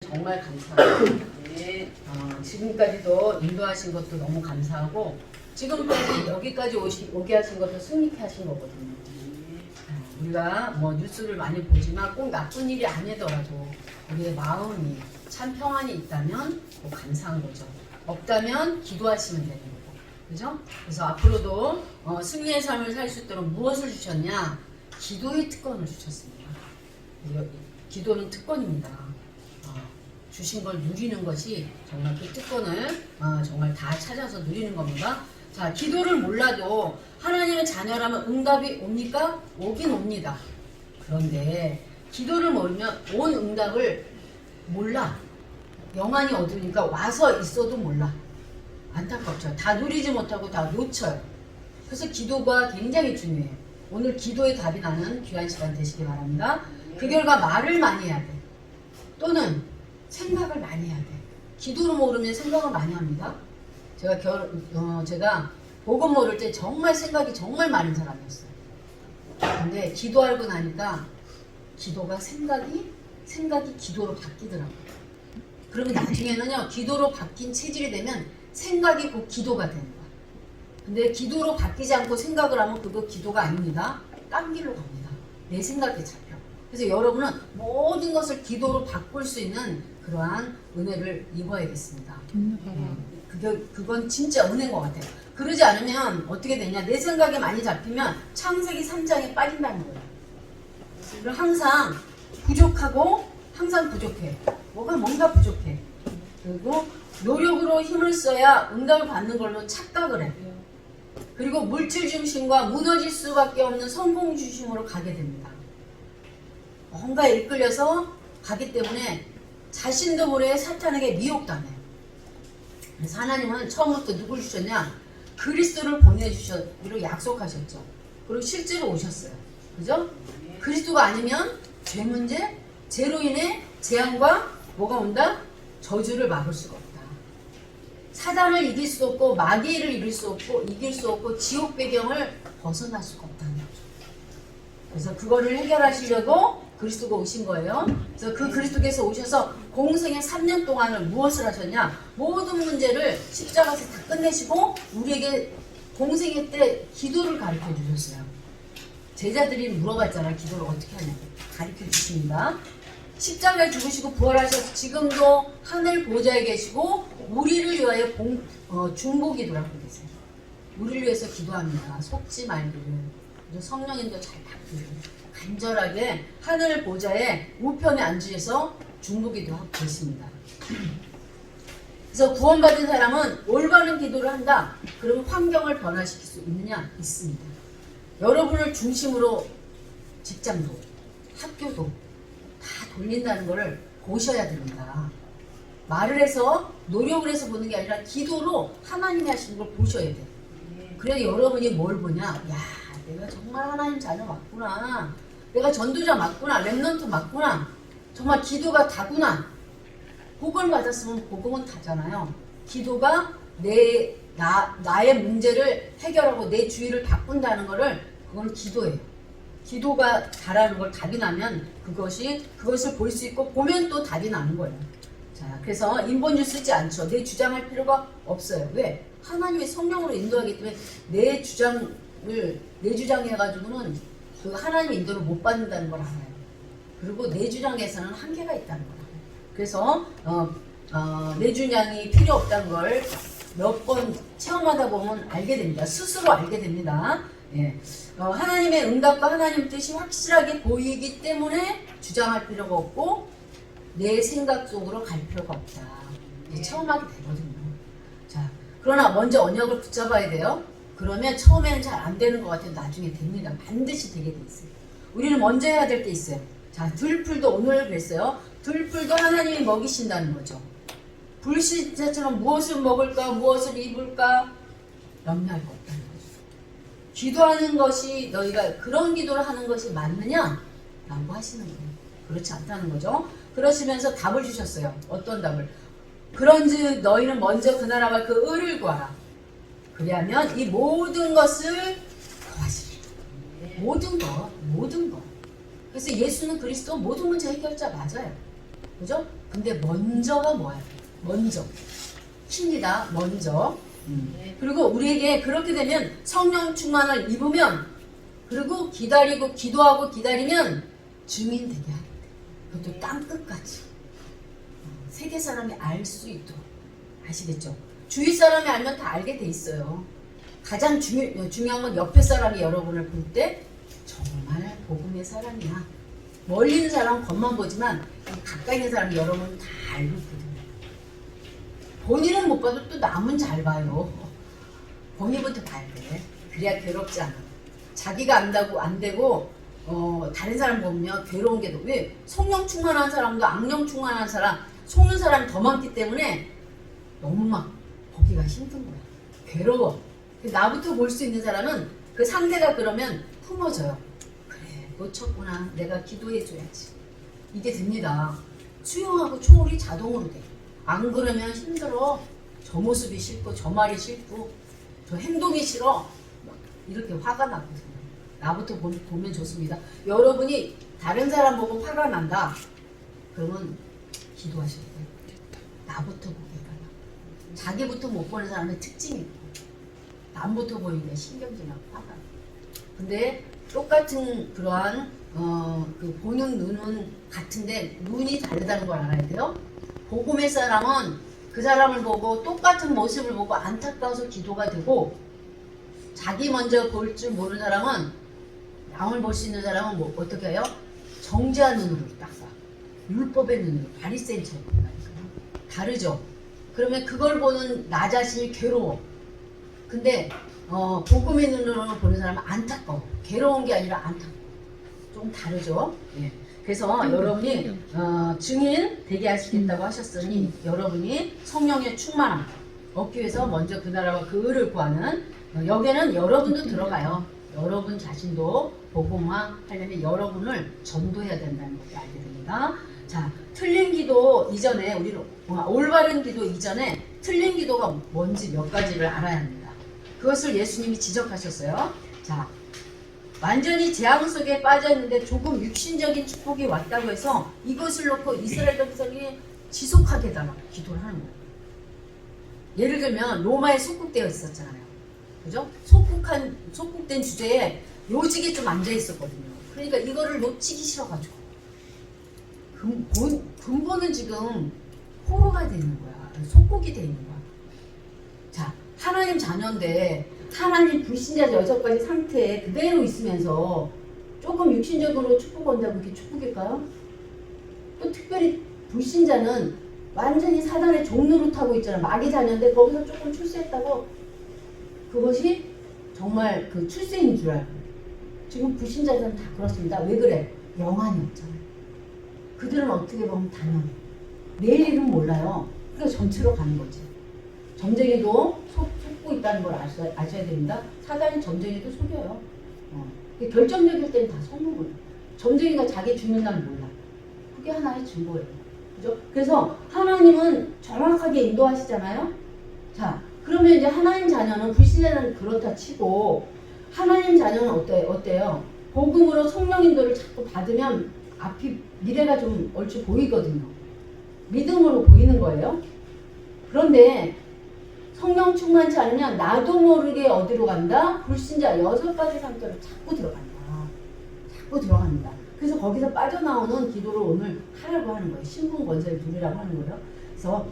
정말 감사하고 네. 지금까지도 인도하신 것도 너무 감사하고 지금까지 여기까지 오게 하신 것도 승리케 하신 거거든요. 우리가 뭐 뉴스를 많이 보지만 꼭 나쁜 일이 아니더라도 우리의 마음이 참 평안이 있다면 뭐 감사한 거죠. 없다면 기도하시면 되는 거고. 그죠? 그래서 앞으로도 승리의 삶을 살 수 있도록 무엇을 주셨냐? 기도의 특권을 주셨습니다. 기도는 특권입니다. 주신 걸 누리는 것이 정말 그 특권을 정말 다 찾아서 누리는 겁니다. 자, 기도를 몰라도 하나님의 자녀라면 응답이 옵니까? 오긴 옵니다. 그런데 기도를 모르면 온 응답을 몰라. 영안이 어두우니까 와서 있어도 몰라. 안타깝죠. 다 누리지 못하고 다 놓쳐요. 그래서 기도가 굉장히 중요해요. 오늘 기도의 답이 나는 귀한 시간 되시기 바랍니다. 그 결과 말을 많이 해야 돼. 또는 생각을 많이 해야 돼. 기도를 모르면 생각을 많이 합니다. 제가 복음 모를 때 정말 생각이 정말 많은 사람이었어요. 근데 기도 알고 나니까 기도가 생각이 기도로 바뀌더라고요. 그러면 나중에는요, 기도로 바뀐 체질이 되면 생각이 곧 기도가 되는 거야. 근데 기도로 바뀌지 않고 생각을 하면 그거 기도가 아닙니다. 딴 길로 갑니다. 내 생각에 잡혀. 그래서 여러분은 모든 것을 기도로 바꿀 수 있는 그러한 은혜를 입어야겠습니다. 그건 진짜 은혜인 것 같아요. 그러지 않으면 어떻게 되냐? 내 생각에 많이 잡히면 창세기 3장에 빠진다는 거예요. 그래서 항상 부족하고 항상 부족해. 뭔가 부족해. 그리고 노력으로 힘을 써야 응답을 받는 걸로 착각을 해. 그리고 물질 중심과 무너질 수밖에 없는 성공 중심으로 가게 됩니다. 뭔가에 이끌려서 가기 때문에 자신도 모르게 사탄에게 미혹당해요. 그래서 하나님은 처음부터 누굴 주셨냐? 그리스도를 보내주시기로 약속하셨죠. 그리고 실제로 오셨어요. 그죠? 그리스도가 아니면 죄 문제, 죄로 인해 재앙과 뭐가 온다? 저주를 막을 수가 없다. 사단을 이길 수 없고 마귀를 이길 수 없고 지옥 배경을 벗어날 수가 없다는 거죠. 그래서 그거를 해결하시려고 그리스도가 오신 거예요. 그래서 그 그리스도께서 오셔서 공생의 3년 동안을 무엇을 하셨냐? 모든 문제를 십자가에서 다 끝내시고 우리에게 공생의 때 기도를 가르쳐 주셨어요. 제자들이 물어봤잖아요. 기도를 어떻게 하냐고. 가르쳐 주십니다. 십자가에 죽으시고 부활하셔서 지금도 하늘 보좌에 계시고 우리를 위하여 중보기도를 하고 계세요. 우리를 위해서 기도합니다. 속지 말기를. 성령님도 잘 받기를. 간절하게 하늘 보좌에 우편에 앉으셔서 중보기도 하고 계십니다. 그래서 구원받은 사람은 올바른 기도를 한다. 그러면 환경을 변화시킬 수 있느냐? 있습니다. 여러분을 중심으로 직장도 학교도 다 돌린다는 것을 보셔야 됩니다. 말을 해서 노력을 해서 보는 게 아니라 기도로 하나님이 하시는 걸 보셔야 돼요. 그래야 여러분이 뭘 보냐? 야, 내가 정말 하나님 자녀 맞구나. 내가 전도자 맞구나. 랩넌트 맞구나. 정말 기도가 다구나. 복을 받았으면 복음은 다잖아요. 기도가 나의 문제를 해결하고 내 주위를 바꾼다는 거를 그건 기도예요. 기도가 다라는 걸 답이 나면 그것을 볼 수 있고 보면 또 답이 나는 거예요. 자, 그래서 인본주 쓰지 않죠. 내 주장할 필요가 없어요. 왜? 하나님의 성령으로 인도하기 때문에 내 주장해가지고는 그 하나님의 인도를 못 받는다는 걸 알아요. 그리고 내 주장에서는 한계가 있다는 걸 알아요. 그래서 내 주장이 필요 없다는 걸 몇 번 체험하다 보면 알게 됩니다. 스스로 알게 됩니다. 예. 하나님의 응답과 하나님 뜻이 확실하게 보이기 때문에 주장할 필요가 없고 내 생각 속으로 갈 필요가 없다. 체험하게 되거든요. 자, 그러나 먼저 언약을 붙잡아야 돼요. 그러면 처음에는 잘 안 되는 것 같아도 나중에 됩니다. 반드시 되게 돼 있어요. 우리는 먼저 해야 될 게 있어요. 자, 들풀도 오늘 그랬어요. 들풀도 하나님이 먹이신다는 거죠. 불신자처럼 무엇을 먹을까, 무엇을 입을까 염려할 거 없다는 거죠. 기도하는 것이 너희가 그런 기도를 하는 것이 맞느냐? 라고 하시는 거예요. 그렇지 않다는 거죠. 그러시면서 답을 주셨어요. 어떤 답을? 그런즉 너희는 먼저 그 나라와 그 의를 구하라. 그리하면 이 모든 것을 더하시리라. 모든 것. 그래서 예수는 그리스도 모든 문제 해결자 맞아요. 그죠? 근데 먼저가 뭐야? 먼저. 킵니다. 먼저. 그리고 우리에게 그렇게 되면 성령 충만을 입으면, 그리고 기다리고 기도하고 기다리면 증인 되게 하겠다. 그것도 땅 끝까지. 세계 사람이 알 수 있도록. 아시겠죠? 주위 사람이 알면 다 알게 돼 있어요. 가장 중요한 건 옆에 사람이 여러분을 볼 때 정말 복음의 사람이야. 멀리 있는 사람은 겉만 보지만 가까이 있는 사람이 여러분 다 알고 있거든요. 본인은 못 봐도 또 남은 잘 봐요. 본인부터 봐야 돼. 그래야 괴롭지 않아. 자기가 안다고 안 되고 다른 사람 보면 괴로운 게 왜 성령 충만한 사람도 악령 충만한 사람, 속는 사람이 더 많기 때문에 너무 막 보기가 힘든 거야. 괴로워. 나부터 볼 수 있는 사람은 그 상대가 그러면 품어져요. 그래, 놓쳤구나. 내가 기도해줘야지. 이게 됩니다. 수용하고 초월이 자동으로 돼. 안 그러면 힘들어. 저 모습이 싫고 저 말이 싫고 저 행동이 싫어. 이렇게 화가 나거든요. 나부터 보면 좋습니다. 여러분이 다른 사람 보고 화가 난다. 그러면 기도하셔야 돼요. 나부터 보게 해달라. 자기부터 못 보는 사람의 특징이 있고 남부터 보이면 신경질나고 화가 나. 근데 똑같은 그러한 그 보는 눈은 같은데 눈이 다르다는 걸 알아야 돼요. 복음의 사람은 그 사람을 보고 똑같은 모습을 보고 안타까워서 기도가 되고, 자기 먼저 볼 줄 모르는 사람은, 남을 볼 수 있는 사람은 뭐 어떻게 해요? 정죄한 눈으로 딱 봐. 율법의 눈으로, 바리새인처럼 본다니까요. 다르죠? 그러면 그걸 보는 나 자신이 괴로워. 근데 복음의 눈으로 보는 사람은 안타까워. 괴로운 게 아니라 안타까워. 좀 다르죠? 예. 그래서 여러분이 증인 되게 할 수 있다고 하셨으니 여러분이 성령의 충만함 얻기 위해서 먼저 그 나라와 그 의를 구하는, 여기에는 여러분도 들어가요. 여러분 자신도 복음화 하려면 여러분을 전도해야 된다는 것을 알게 됩니다. 자, 틀린 기도 이전에, 우리는 올바른 기도 이전에 틀린 기도가 뭔지 몇 가지를 알아야 합니다. 그것을 예수님이 지적하셨어요. 자, 완전히 재앙 속에 빠져있는데 조금 육신적인 축복이 왔다고 해서 이것을 놓고 이스라엘 백성이 지속하게 해달라고 기도를 하는 거예요. 예를 들면 로마에 속국되어 있었잖아요. 그죠? 속국된 주제에 요직이 좀 앉아 있었거든요. 그러니까 이거를 놓치기 싫어가지고 근본은 지금 포로가 되는 거야. 속국이 되는 거야. 자, 하나님 자녀인데 하나님 불신자 여섯가지 상태에 그대로 있으면서 조금 육신적으로 축복 온다고 그게 축복일까요? 또 특별히 불신자는 완전히 사단의 종로를 타고 있잖아. 마귀 자녀인데 거기서 조금 출세했다고 그것이 정말 그 출세인 줄 알고. 지금 불신자들은 다 그렇습니다. 왜 그래? 영안이 없잖아요. 그들은 어떻게 보면 당연해. 내일 일은 몰라요. 그러니까 전체로 가는 거지. 점쟁이도 속고 있다는 걸 아셔야 됩니다. 사단이 점쟁이도 속여요. 결정적일 때는 다 속는 거예요. 점쟁이가 자기 죽는 날 몰라. 그게 하나의 증거예요. 그죠? 그래서 하나님은 정확하게 인도하시잖아요. 자, 그러면 이제 하나님 자녀는, 불신자는 그렇다 치고 하나님 자녀는 어때요? 복음으로 성령 인도를 자꾸 받으면 앞이 미래가 좀 얼추 보이거든요. 믿음으로 보이는 거예요. 그런데 성령 충만치 않으면 나도 모르게 어디로 간다? 불신자 6가지 상태로 자꾸 들어간다. 자꾸 들어갑니다. 그래서 거기서 빠져나오는 기도를 오늘 하라고 하는 거예요. 신분 권세를 누리라고 하는 거예요. 그래서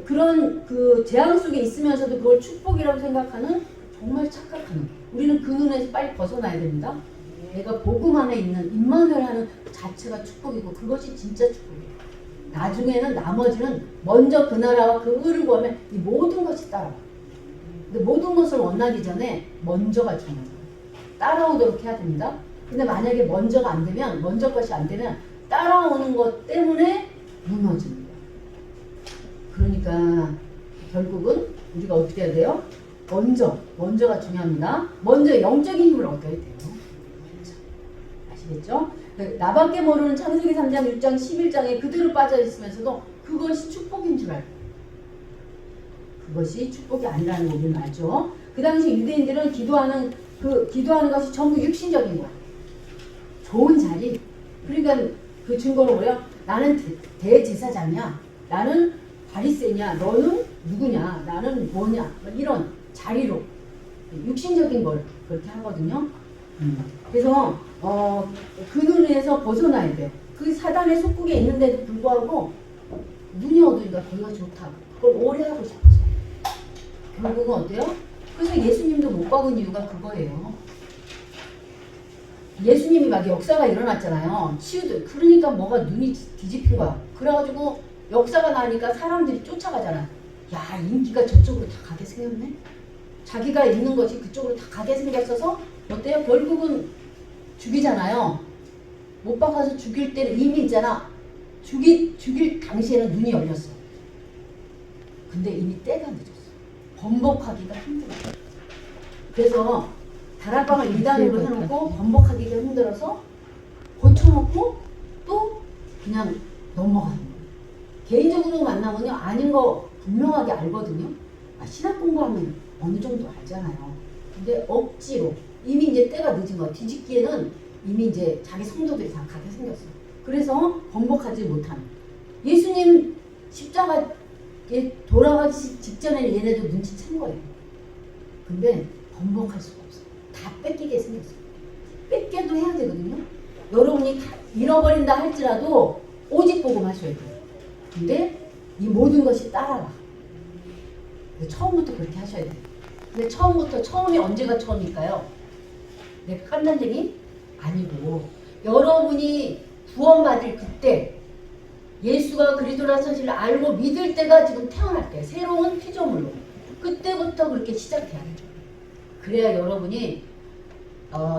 그런 재앙 속에 있으면서도 그걸 축복이라고 생각하는 정말 착각하는, 우리는 그 눈에서 빨리 벗어나야 됩니다. 내가 복음 안에 있는 임마누엘 하는 그 자체가 축복이고 그것이 진짜 축복이에요. 나중에는 나머지는 먼저 그 나라와 그 의를 구하면 이 모든 것이 따라와. 근데 모든 것을 원하기 전에 먼저가 중요해요. 따라오도록 해야 됩니다. 근데 만약에 먼저가 안 되면, 먼저 것이 안 되면 따라오는 것 때문에 무너집니다. 그러니까 결국은 우리가 어떻게 해야 돼요? 먼저가 중요합니다. 먼저 영적인 힘을 얻어야 돼요. 아시겠죠? 나밖에 모르는 창세기 3장, 6장, 11장에 그대로 빠져 있으면서도 그것이 축복인 줄 알고, 그것이 축복이 아니라는 거 우리는 알죠. 그 당시 유대인들은 기도하는 것이 전부 육신적인 거야. 좋은 자리. 그러니까 그 증거로 뭐야? 나는 대제사장이야. 나는 바리새인이야. 너는 누구냐? 나는 뭐냐? 이런 자리로 육신적인 걸 그렇게 하거든요. 그래서 그 눈에서 벗어나야 돼요. 그 사단의 속국에 있는데도 불구하고 눈이 어두니까 거기가 좋다고 그걸 오래 하고 싶어서 결국은 어때요? 그래서 예수님도 못 박은 이유가 그거예요. 예수님이 막 역사가 일어났잖아요. 치유도 그러니까 뭐가 눈이 뒤집힌 거야. 그래가지고 역사가 나니까 사람들이 쫓아가잖아. 야, 인기가 저쪽으로 다 가게 생겼네. 자기가 있는 것이 그쪽으로 다 가게 생겼어서 어때요? 결국은 죽이잖아요. 못 박아서 죽일 때는 이미 있잖아. 죽일 당시에는 눈이 열렸어. 근데 이미 때가 늦었어. 번복하기가 힘들어. 그래서 다락방을 2단으로 해놓고 번복하기가 힘들어서 고쳐놓고 또 그냥 넘어가는 거예요. 개인적으로 만나면요 아닌 거 분명하게 알거든요. 신학 공부하면 어느 정도 알잖아요. 근데 억지로 이미 이제 때가 늦은 거야. 뒤집기에는 이미 이제 자기 성도들이 다 가게 생겼어. 그래서 번복하지 못하는. 예수님 십자가에 돌아가기 직전에는 얘네도 눈치챈 거예요. 근데 번복할 수가 없어. 다 뺏기게 생겼어. 뺏겨도 해야 되거든요. 여러분이 다 잃어버린다 할지라도 오직 복음하셔야 돼요. 근데 이 모든 것이 따라와. 처음부터 그렇게 하셔야 돼요. 근데 처음이 언제가 처음일까요? 내가 깐난쟁이? 아니고 여러분이 구원받을 그때 예수가 그리스도라는 사실을 알고 믿을 때가 지금 태어날 때 새로운 피조물로 그때부터 그렇게 시작해야 돼요. 그래야 여러분이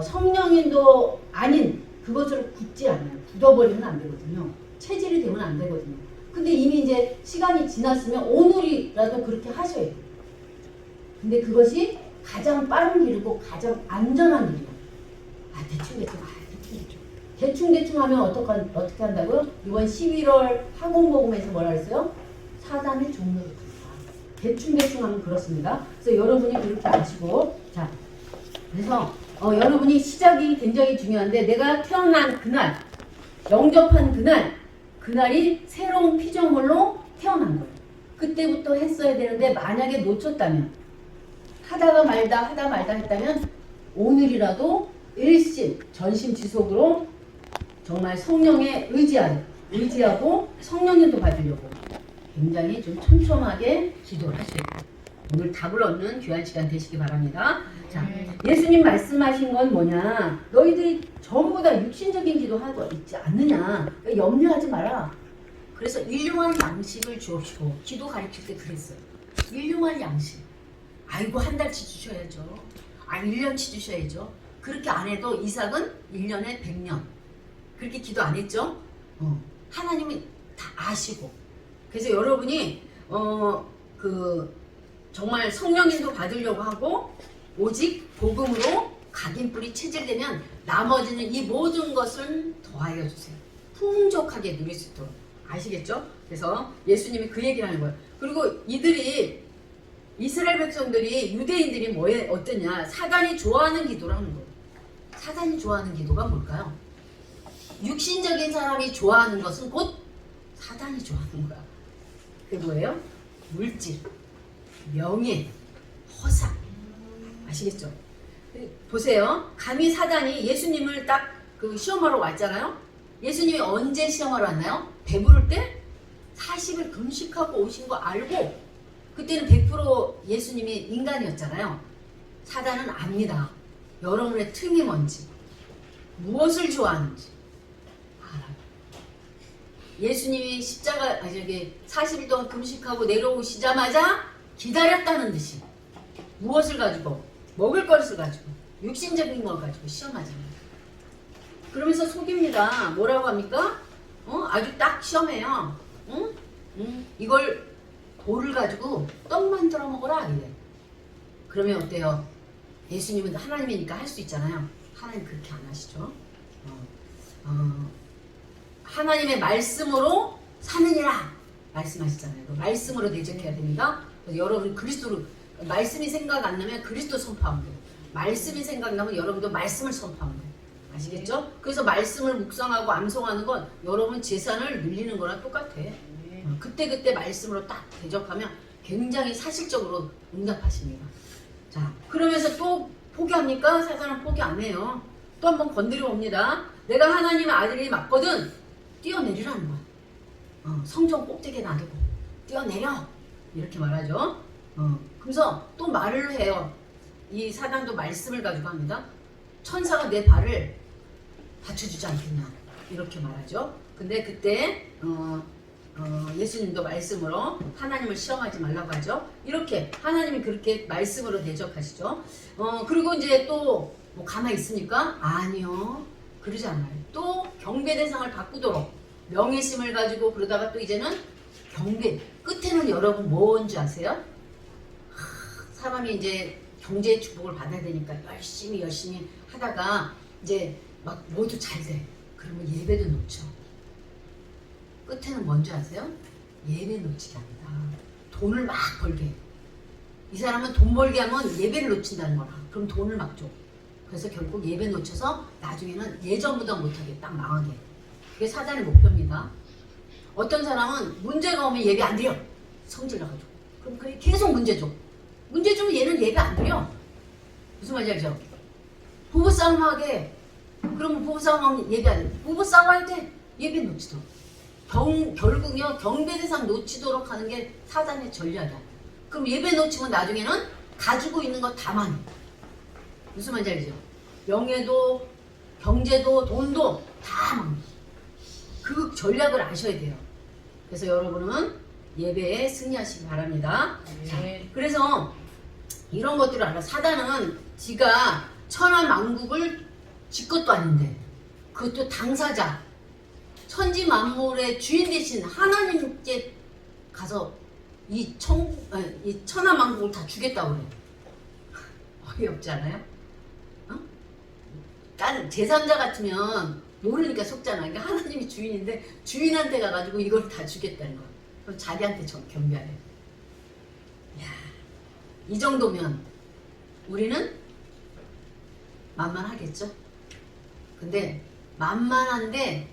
성령인도 아닌 그것을 굳지 않아요. 굳어버리면 안 되거든요. 체질이 되면 안 되거든요. 근데 이미 이제 시간이 지났으면 오늘이라도 그렇게 하셔야 돼요. 근데 그것이 가장 빠른 길이고 가장 안전한 길이에요. 대충 하면 어떻게 한다고요? 이번 11월 학원복음에서 뭐라 그랬어요? 사단의 종로를 간다. 대충 하면 그렇습니다. 그래서 여러분이 그렇게 아시고, 자, 그래서 여러분이 시작이 굉장히 중요한데 내가 태어난 그날, 영접한 그날이 새로운 피조물로 태어난 거예요. 그때부터 했어야 되는데 만약에 놓쳤다면, 하다 말다 했다면 오늘이라도 일심, 전심지속으로 정말 성령에 의지하고 성령님도 받으려고 굉장히 좀 촘촘하게 기도를 하셔야 돼요. 오늘 답을 얻는 귀한 시간 되시기 바랍니다. 자, 예수님 말씀하신 건 뭐냐? 너희들이 전부 다 육신적인 기도하고 있지 않느냐? 염려하지 마라. 그래서 일용할 양식을 주옵시고 기도 가르칠 때 그랬어요. 일용할 양식. 아이고 한 달치 주셔야죠. 1년치 주셔야죠. 그렇게 안 해도 이삭은 1년에 100년. 그렇게 기도 안 했죠? 하나님이 다 아시고. 그래서 여러분이 정말 성령님도 받으려고 하고 오직 복음으로 각인뿔이 체질되면 나머지는 이 모든 것을 더하여 주세요. 풍족하게 누릴 수 있도록. 아시겠죠? 그래서 예수님이 그 얘기를 하는 거예요. 그리고 이스라엘 백성들이 유대인들이 어떠냐? 사단이 좋아하는 기도를 하는 거예요. 사단이 좋아하는 기도가 뭘까요? 육신적인 사람이 좋아하는 것은 곧 사단이 좋아하는 거야. 그게 뭐예요? 물질, 명예, 허상. 아시겠죠? 보세요. 감히 사단이 예수님을 딱 시험하러 왔잖아요. 예수님이 언제 시험하러 왔나요? 배부를 때 40일 금식하고 오신 거 알고 그때는 100% 예수님이 인간이었잖아요. 사단은 압니다. 여러분의 틈이 뭔지, 무엇을 좋아하는지 알아요. 예수님이 40일 동안 금식하고 내려오시자마자 기다렸다는 듯이 무엇을 가지고, 먹을 것을 가지고, 육신적인 걸 가지고 시험하잖아요. 그러면서 속입니다. 뭐라고 합니까? 아주 딱 시험해요. 이걸 돌을 가지고 떡 만들어 먹어라 이래. 그러면 어때요? 예수님은 하나님이니까 할 수 있잖아요. 하나님 그렇게 안 하시죠. 하나님의 말씀으로 사느니라 말씀하시잖아요. 그 말씀으로 대적해야 됩니다. 그래서 여러분 그리스도로 말씀이 생각 안 나면 그리스도 선포하면 돼요. 말씀이 생각나면 여러분도 말씀을 선포하면 돼요. 아시겠죠? 그래서 말씀을 묵상하고 암송하는 건 여러분 재산을 늘리는 거랑 똑같아. 그때그때 말씀으로 딱 대적하면 굉장히 사실적으로 응답하십니다. 자, 그러면서 또 포기합니까? 사단은 포기 안 해요. 또 한번 건드려 옵니다. 내가 하나님의 아들이 맞거든 뛰어내리라는 거야. 성전 꼭대기에 놔두고 뛰어내려 이렇게 말하죠. 그래서 또 말을 해요. 이 사단도 말씀을 가지고 합니다. 천사가 내 발을 받쳐주지 않겠냐 이렇게 말하죠. 근데 그때 예수님도 말씀으로 하나님을 시험하지 말라고 하죠. 이렇게 하나님이 그렇게 말씀으로 대적하시죠. 그리고 이제 또 뭐 가만히 있습니까? 아니요. 그러지 않아요. 또 경배 대상을 바꾸도록 명예심을 가지고 그러다가 또 이제는 경배 끝에는 여러분 뭔지 아세요? 사람이 이제 경제의 축복을 받아야 되니까 열심히 하다가 이제 막 모두 잘 돼. 그러면 예배도 놓쳐. 끝에는 뭔지 아세요? 예배 놓치게 합니다. 돈을 막 벌게. 이 사람은 돈 벌게 하면 예배를 놓친다는 거라. 그럼 돈을 막 줘. 그래서 결국 예배 놓쳐서 나중에는 예전보다 못하게 딱 망하게. 그게 사단의 목표입니다. 어떤 사람은 문제가 오면 예배 안 드려. 성질 나가지고. 그럼 그게 계속 문제 줘. 문제 주면 얘는 예배 안 드려. 무슨 말인지 알죠? 부부싸움 하게. 그러면 부부싸움 하면 예배 안 돼. 부부싸움 할 때 예배 놓치도록. 결국요 경배대상 놓치도록 하는 게 사단의 전략이야. 그럼 예배 놓치면 나중에는 가지고 있는 거 다 망해. 무슨 말인지 알죠? 명예도 경제도 돈도 다 망해. 그 전략을 아셔야 돼요. 그래서 여러분은 예배에 승리하시기 바랍니다. 자, 그래서 이런 것들을 알아. 사단은 지가 천하만국을 지 것도 아닌데 그것도 당사자 천지 만물의 주인 되신 하나님께 가서 이 천하만국을 다 주겠다고 그래. 어이없지 않아요? 다른 제3자 같으면 모르니까 속잖아. 그러니까 하나님이 주인인데 주인한테 가가지고 이걸 다 주겠다는 거야. 그럼 자기한테 경배하래. 야, 이 정도면 우리는 만만하겠죠? 근데 만만한데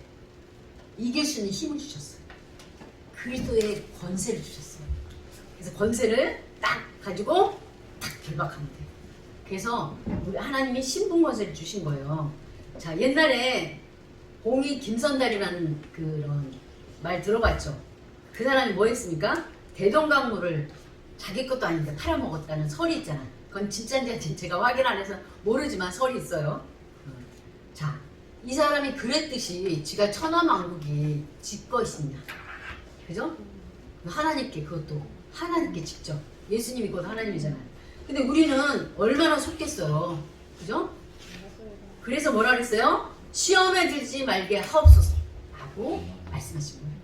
이길 수 있는 힘을 주셨어요. 그리스도의 권세를 주셨어요. 그래서 권세를 딱 가지고 딱 결박하면 돼요. 그래서 우리 하나님이 신분 권세를 주신 거예요. 자, 옛날에 봉이 김선달이라는 그런 말 들어봤죠? 그 사람이 뭐 했습니까? 대동강물을 자기 것도 아닌데 팔아먹었다는 설이 있잖아. 그건 진짜인지 제가 확인 안 해서 모르지만 설이 있어요. 자, 이 사람이 그랬듯이 지가 천하만국이 지 것이냐. 그죠? 하나님께 그것도 하나님께 직접. 예수님이 곧 하나님이잖아요. 근데 우리는 얼마나 속겠어요. 그죠? 그래서 뭐라 그랬어요? 시험에 들지 말게 하옵소서 라고 말씀하신 거예요.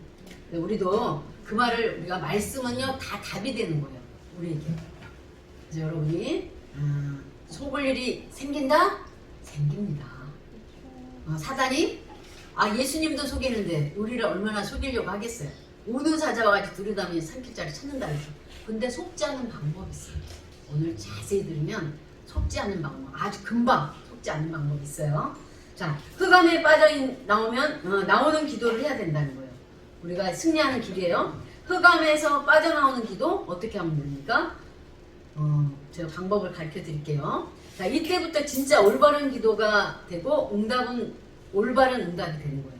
근데 우리도 그 말을 우리가 말씀은요 다 답이 되는 거예요. 우리에게. 그래서 여러분이 속을 일이 생긴다? 생깁니다. 사단이 예수님도 속이는데 우리를 얼마나 속이려고 하겠어요. 우는 사자와 같이 들여다보니 삼킬 자리 찾는다 그랬어. 근데 속지 않는 방법이 있어요. 오늘 자세히 들으면 속지 않는 방법, 아주 금방 속지 않는 방법이 있어요. 자, 흑암에 나오는 기도를 해야 된다는 거예요. 우리가 승리하는 길이에요. 흑암에서 빠져나오는 기도 어떻게 하면 됩니까? 제가 방법을 가르쳐 드릴게요. 자, 이때부터 진짜 올바른 기도가 되고 올바른 응답이 되는 거예요.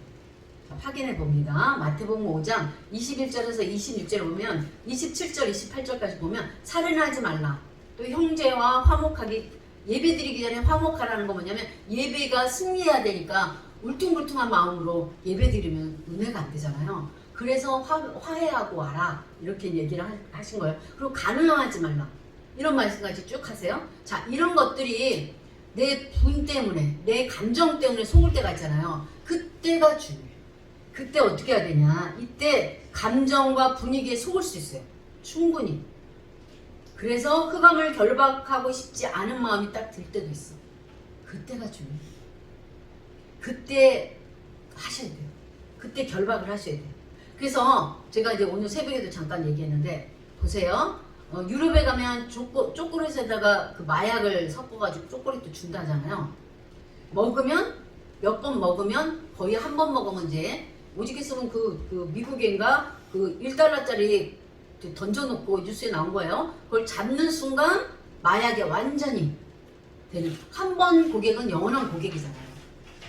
자, 확인해 봅니다. 마태복음 5장 21절에서 26절에 보면 27절, 28절까지 보면 살인하지 말라. 또 형제와 화목하기, 예배드리기 전에 화목하라는 거 뭐냐면 예배가 승리해야 되니까 울퉁불퉁한 마음으로 예배드리면 은혜가 안 되잖아요. 그래서 화해하고 와라 이렇게 얘기를 하신 거예요. 그리고 간음하지 말라 이런 말씀까지 쭉 하세요. 자, 이런 것들이 내 분 때문에 내 감정 때문에 속을 때가 있잖아요. 그때가 중요해요. 그때 어떻게 해야 되냐, 이때 감정과 분위기에 속을 수 있어요. 충분히. 그래서 흑암을 결박하고 싶지 않은 마음이 딱 들 때도 있어. 그때가 중요해요. 그때 하셔야 돼요. 그때 결박을 하셔야 돼요. 그래서 제가 이제 오늘 새벽에도 잠깐 얘기했는데 보세요. 유럽에 가면 초콜릿에다가 그 마약을 섞어가지고 초콜릿도 준다잖아요. 먹으면 몇 번 먹으면 거의 한 번 먹으면 이제 오죽했으면 그 미국인가 그 1달러짜리 던져놓고 뉴스에 나온 거예요. 그걸 잡는 순간 마약에 완전히 되는 한 번 고객은 영원한 고객이잖아요.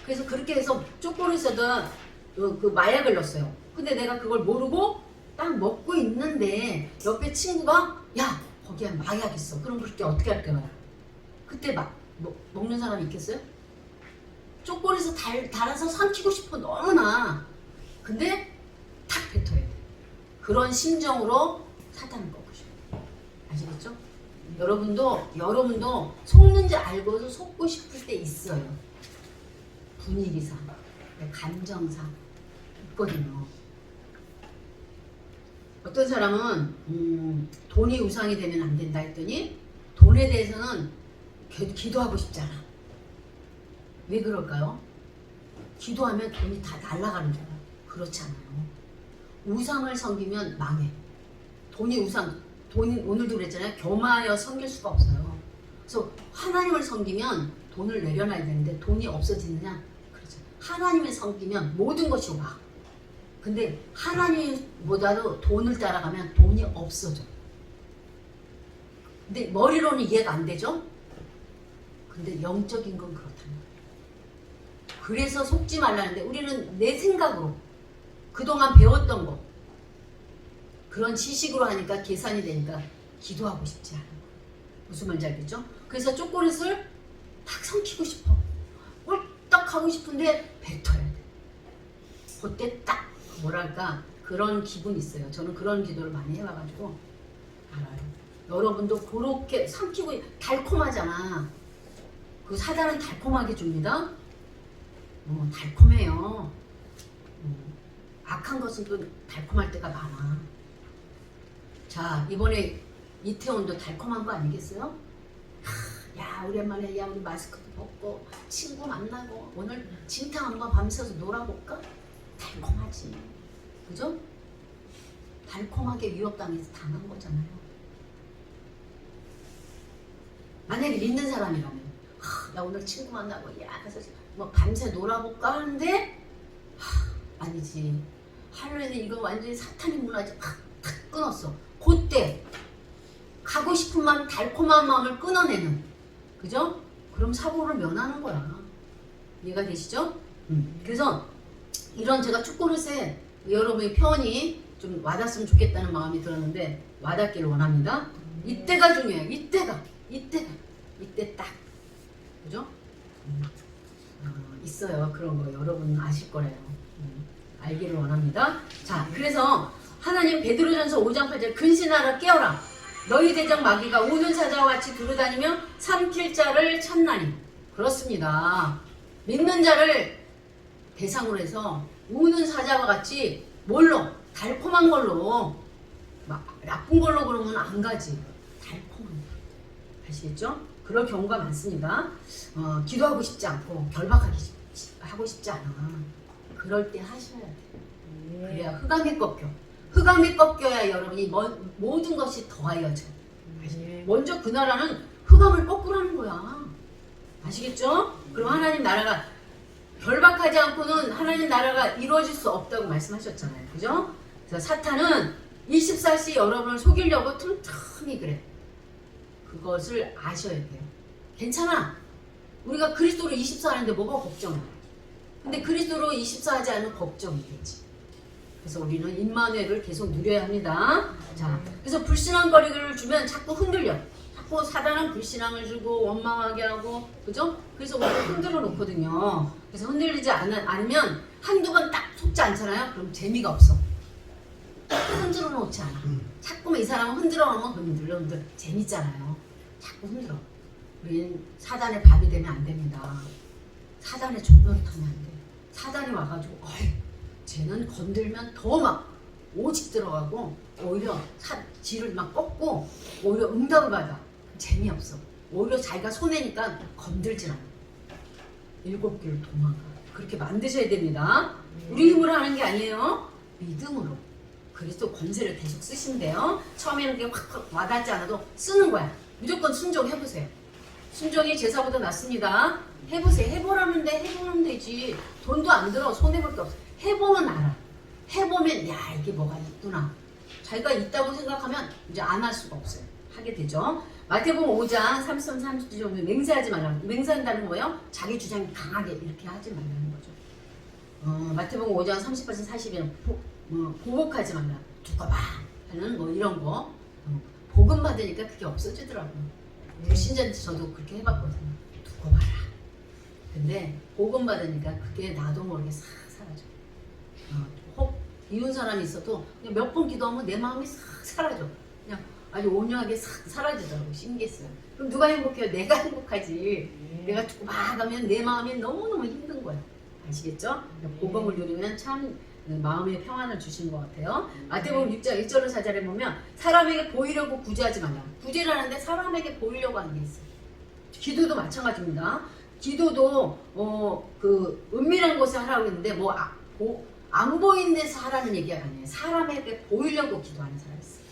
그래서 그렇게 해서 초콜릿에다 그 마약을 넣었어요. 근데 내가 그걸 모르고 딱 먹고 있는데 옆에 친구가 야 거기에 마약 있어. 그럼 그렇게 어떻게 할까요? 그때 막 먹는 사람이 있겠어요? 초콜릿을 달아서 삼키고 싶어 너무나. 근데 탁 뱉어야 돼. 그런 심정으로 사탄을 꺾고 싶어. 아시겠죠? 여러분도 속는지 알고서 속고 싶을 때 있어요. 분위기상, 감정상 있거든요. 어떤 사람은 돈이 우상이 되면 안 된다 했더니 돈에 대해서는 기도하고 싶지 않아. 왜 그럴까요? 기도하면 돈이 다 날아가는 줄 알아. 그렇지 않아요. 우상을 섬기면 망해. 돈이 오늘도 그랬잖아요. 겸하여 섬길 수가 없어요. 그래서 하나님을 섬기면 돈을 내려놔야 되는데 돈이 없어지느냐? 그렇죠. 하나님을 섬기면 모든 것이 와. 근데 하나님보다도 돈을 따라가면 돈이 없어져. 근데 머리로는 이해가 안 되죠? 근데 영적인 건 그렇다는 거예요. 그래서 속지 말라는데 우리는 내 생각으로 그동안 배웠던 거 그런 지식으로 하니까 계산이 되니까 기도하고 싶지 않은 거예요. 무슨 말인지 알겠죠? 그래서 초콜릿을 딱 삼키고 싶어. 꿀떡 하고 싶은데 뱉어야 돼. 그때 딱 뭐랄까 그런 기분이 있어요. 저는 그런 기도를 많이 해와가지고 알아요. 여러분도 그렇게 삼키고 달콤하잖아. 그 사단은 달콤하게 줍니다. 달콤해요. 악한 것은 또 달콤할 때가 많아. 자, 이번에 이태원도 달콤한 거 아니겠어요? 야, 오랜만에 우리 마스크도 벗고 친구 만나고 오늘 진탕 한번 밤새서 놀아볼까? 달콤하지. 그죠? 달콤하게 위협당해서 당한 거잖아요. 만약에 믿는 사람이라면 야 오늘 친구 만나고 야 그래서 뭐 밤새 놀아볼까 하는데 아니지. 할로윈은 이거 완전히 사탄의 문화지. 탁 끊었어. 그때 가고 싶은 마음 달콤한 마음을 끊어내는 그죠? 그럼 사고를 면하는 거야. 이해가 되시죠? 그래서 이런 제가 초콜릿에 여러분의 표현이 좀 와닿았으면 좋겠다는 마음이 들었는데 와닿기를 원합니다. 이때가 중요해요. 이때 딱 그죠? 있어요. 그런 거 여러분 아실 거래요. 알기를 원합니다. 자, 그래서 하나님 베드로전서 5장 8절 근신하라 깨어라 너희 대적 마귀가 우는 사자와 같이 두루다니며 삼킬 자를 찾나니. 그렇습니다. 믿는 자를 대상으로 해서 우는 사자와 같이 뭘로? 달콤한 걸로 나쁜 걸로 그러면 안 가지. 달콤한 거. 아시겠죠? 그럴 경우가 많습니다. 기도하고 싶지 않고 결박하고 싶지 않아. 그럴 때 하셔야 돼. 그래야 흑암에 꺾여. 흑암에 꺾여야 여러분이 모든 것이 더하여져. 먼저 그 나라는 흑암을 꺾으라는 거야. 아시겠죠? 그럼 하나님 나라가 결박하지 않고는 하나님 나라가 이루어질 수 없다고 말씀하셨잖아요. 그죠? 그래서 사탄은 24시 여러분을 속이려고 틈틈이 그래. 그것을 아셔야 돼요. 괜찮아. 우리가 그리스도로 24하는데 뭐가 걱정이야. 근데 그리스도로 24하지 않으면 걱정이 되지. 그래서 우리는 임마누엘을 계속 누려야 합니다. 자, 그래서 불신앙 거리를 주면 자꾸 흔들려. 자꾸 사단은 불신앙을 주고 원망하게 하고, 그죠? 그래서 우리를 흔들어 놓거든요. 그래서 흔들리지 않으면 한두 번 딱 속지 않잖아요. 그럼 재미가 없어. 흔들어 놓지 않아. 자꾸만 이 사람은 흔들어 놓으면 흔들어 재밌잖아요. 자꾸 흔들어. 우리는 사단의 밥이 되면 안 됩니다. 사단의 종로를 타면 안 돼. 사단이 와가지고 쟤는 건들면 더 막 오직 들어가고 오히려 지를 막 꺾고 오히려 응답을 받아. 재미없어. 오히려 자기가 손해니까 건들질 않아. 7길을 도망가. 그렇게 만드셔야 됩니다. 우리 힘으로 하는 게 아니에요. 믿음으로. 그리스도 권세를 계속 쓰신대요. 처음에는 그게 확 와닿지 않아도 쓰는 거야. 무조건 순종해보세요. 순종이 제사보다 낫습니다. 해보세요. 해보라는데 해보면 되지. 돈도 안 들어. 손해볼 게 없어. 해보면 알아. 해보면 야 이게 뭐가 있구나. 자기가 있다고 생각하면 이제 안 할 수가 없어요. 하게 되죠. 마태복음 5장 33, 30절 맹세하지 말라. 맹세한다는 거예요. 자기 주장이 강하게 이렇게 하지 말라는 거죠. 마태복음 5장 38절 40절 보복하지 말라. 두고 봐 하는 뭐 이런 거. 복음 받으니까 그게 없어지더라고요. 불신자한테 저도 그렇게 해봤거든요. 두고 봐라. 근데 복음 받으니까 그게 나도 모르게 싹 사라져. 혹 이혼 사람이 있어도 그냥 몇 번 기도하면 내 마음이 싹 사라져. 그냥 아주 온유하게 싹 사라지더라고. 신기했어요. 그럼 누가 행복해요? 내가 행복하지. 내가 두고 봐 가면 내 마음이 너무너무 힘든 거야. 아시겠죠? 복음을 누리면 참 마음의 평안을 주시는 것 같아요. 마태복음 6장 1절로 4절에 보면 사람에게 보이려고 구제하지 말라. 구제를 하는데 사람에게 보이려고 하는 게 있어요. 기도도 마찬가지입니다. 기도도 그 은밀한 곳에 하라고 했는데 안 보이는 데서 하라는 얘기가 아니에요. 사람에게 보이려고 기도하는 사람이 있어요.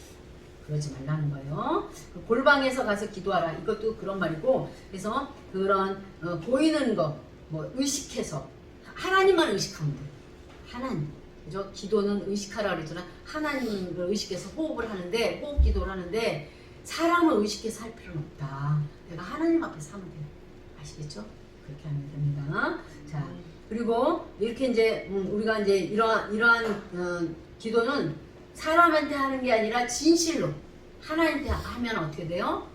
그러지 말라는 거예요. 골방에서 가서 기도하라. 이것도 그런 말이고, 그래서 그런 보이는 거 의식해서 하나님만 의식하면 돼요. 하나님. 그죠? 기도는 의식하라 그랬잖아. 하나님을 의식해서 호흡을 하는데, 호흡 기도를 하는데, 사람을 의식해서 할 필요는 없다. 내가 하나님 앞에서 하면 돼요. 아시겠죠? 그렇게 하면 됩니다. 자, 그리고 이렇게 이제, 우리가 이제 이러한 기도는 사람한테 하는 게 아니라 진실로 하나님한테 하면 어떻게 돼요?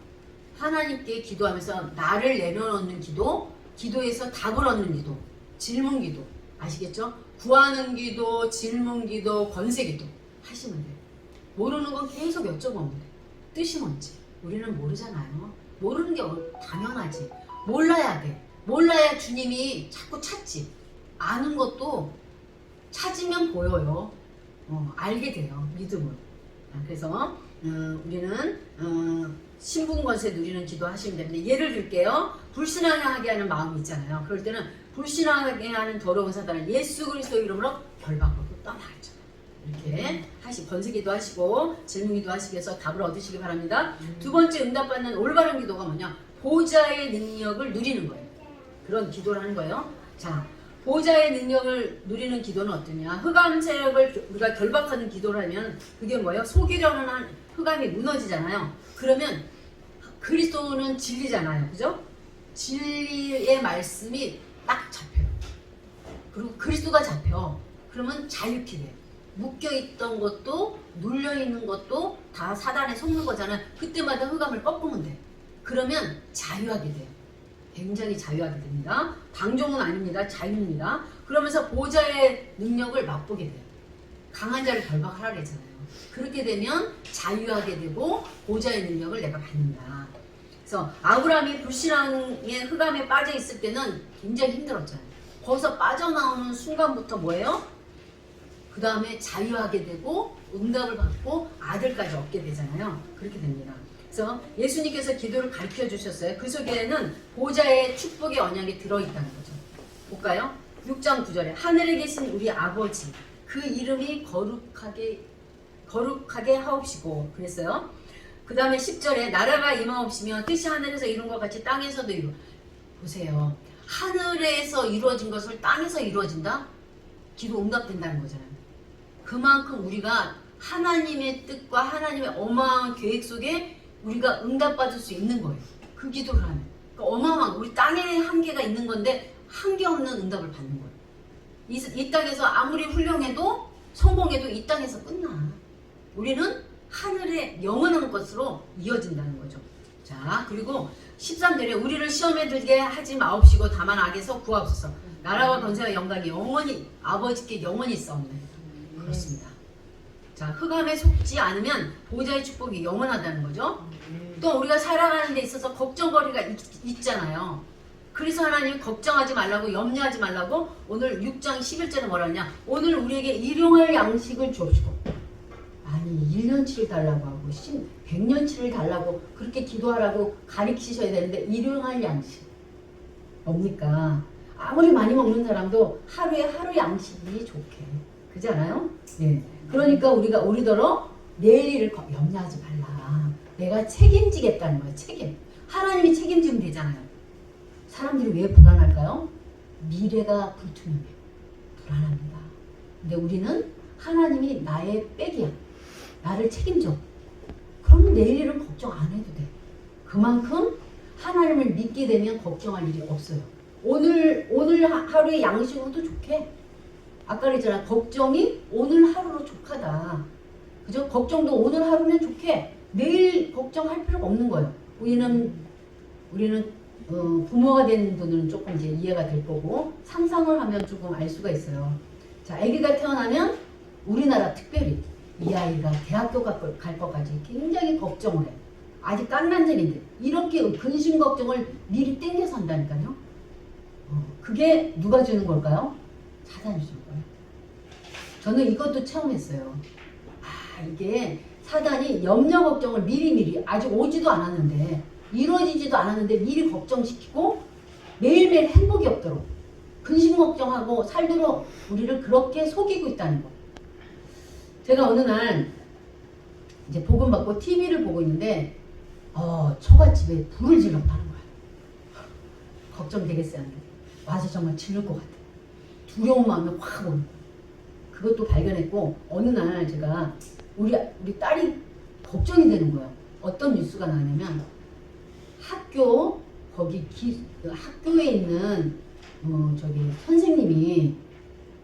하나님께 기도하면서 나를 내려놓는 기도, 기도에서 답을 얻는 기도, 질문 기도. 아시겠죠? 구하는 기도, 질문 기도, 권세 기도 하시면 돼요. 모르는 건 계속 여쭤보면 돼요. 뜻이 뭔지. 우리는 모르잖아요. 모르는 게 당연하지. 몰라야 돼. 몰라야 주님이 자꾸 찾지. 아는 것도 찾으면 보여요. 알게 돼요. 믿음으로. 그래서 우리는 신분권세 누리는 기도 하시면 됩니다. 예를 들게요. 불신앙하게 하는 마음이 있잖아요. 그럴 때는 불신앙하게 하는 더러운 사단을 예수 그리스도 이름으로 결박하고 떠나가죠. 이렇게 번세기도 하시고 질문기도 하시기 위해서 답을 얻으시기 바랍니다. 두 번째 응답받는 올바른 기도가 뭐냐? 보좌의 능력을 누리는 거예요. 그런 기도를 하는 거예요. 자, 보좌의 능력을 누리는 기도는 어떠냐? 흑암 세력을 우리가 결박하는 기도를 하면 그게 뭐예요? 속이려는 한 흑암이 무너지잖아요. 그러면 그리스도는 진리잖아요. 그죠? 진리의 말씀이 딱 잡혀요. 그리고 그리스도가 잡혀. 그러면 자유케 돼요. 묶여있던 것도 눌려있는 것도 다 사단에 속는 거잖아요. 그때마다 흑암을 꺾으면 돼요. 그러면 자유하게 돼요. 굉장히 자유하게 됩니다. 방종은 아닙니다. 자유입니다. 그러면서 보좌의 능력을 맛보게 돼요. 강한 자를 결박하라 그랬잖아요. 그렇게 되면 자유하게 되고 보좌의 능력을 내가 받는다. 그래서 아브라함이 불신앙의 흑암에 빠져 있을 때는 굉장히 힘들었잖아요. 거기서 빠져나오는 순간부터 뭐예요? 그 다음에 자유하게 되고 응답을 받고 아들까지 얻게 되잖아요. 그렇게 됩니다. 그래서 예수님께서 기도를 가르쳐 주셨어요. 그 속에는 보좌의 축복의 언약이 들어있다는 거죠. 볼까요? 6장 9절에 하늘에 계신 우리 아버지 그 이름이 거룩하게 하옵시고 그랬어요. 그 다음에 10절에 나라가 임하옵시며 뜻이 하늘에서 이룬 것 같이 땅에서도 이루. 보세요. 하늘에서 이루어진 것을 땅에서 이루어진다? 기도 응답된다는 거잖아요. 그만큼 우리가 하나님의 뜻과 하나님의 어마어마한 계획 속에 우리가 응답받을 수 있는 거예요. 그 기도를 하면. 그러니까 어마어마한 우리 땅에 한계가 있는 건데 한계 없는 응답을 받는 거예요. 이 땅에서 아무리 훌륭해도 성공해도 이 땅에서 끝나. 우리는 하늘의 영원한 것으로 이어진다는 거죠. 자, 그리고 13절에 우리를 시험에 들게 하지 마옵시고 다만 악에서 구하옵소서. 나라와 권세와 영광이 영원히 아버지께 영원히 있사옵나이다. 그렇습니다. 자, 흑암에 속지 않으면 보좌의 축복이 영원하다는 거죠. 또 우리가 살아가는 데 있어서 걱정거리가 있잖아요. 그래서 하나님 걱정하지 말라고 염려하지 말라고 오늘 6장 11절에 뭐라 하냐. 오늘 우리에게 일용할 양식을 주옵시고. 아니 1년치를 달라고 하고 100년치를 달라고 그렇게 기도하라고 가르치셔야 되는데 일용할 양식 뭡니까? 아무리 많이 먹는 사람도 하루에 하루 양식이 좋게 그렇지 않아요? 네. 그러니까 우리가 우리더러 내일 일을 염려하지 말라. 내가 책임지겠다는 거예요. 책임. 하나님이 책임지면 되잖아요. 사람들이 왜 불안할까요? 미래가 불투명해. 불안합니다. 근데 우리는 하나님이 나의 백이야. 나를 책임져. 그러면 내일 일은 걱정 안 해도 돼. 그만큼 하나님을 믿게 되면 걱정할 일이 없어요. 오늘 하루의 양식으로도 좋게. 아까 그랬잖아. 걱정이 오늘 하루로 족하다. 그죠? 걱정도 오늘 하루면 좋게. 내일 걱정할 필요가 없는 거예요. 우리는 부모가 된 분들은 조금 이제 이해가 될 거고 상상을 하면 조금 알 수가 있어요. 자, 아기가 태어나면 우리나라 특별히 이 아이가 대학교 갈 것까지 굉장히 걱정을 해. 아직 깐난쟁인데 이렇게 근심 걱정을 미리 땡겨서 한다니까요. 그게 누가 주는 걸까요? 사단이 주는 거예요. 저는 이것도 체험했어요. 이게 사단이 염려 걱정을 미리미리 아직 오지도 않았는데 이루어지지도 않았는데 미리 걱정시키고 매일매일 행복이 없도록 근심 걱정하고 살도록 우리를 그렇게 속이고 있다는 거. 제가 어느 날 이제 복음 받고 TV를 보고 있는데 처갓집에 불을 질렀다는 거야. 걱정되겠어요. 와서 정말 질를 것 같아. 두려운 마음이 확 오는 거야. 그것도 발견했고 어느 날 제가 우리 딸이 걱정이 되는 거예요. 어떤 뉴스가 나왔냐면 학교에 있는 선생님이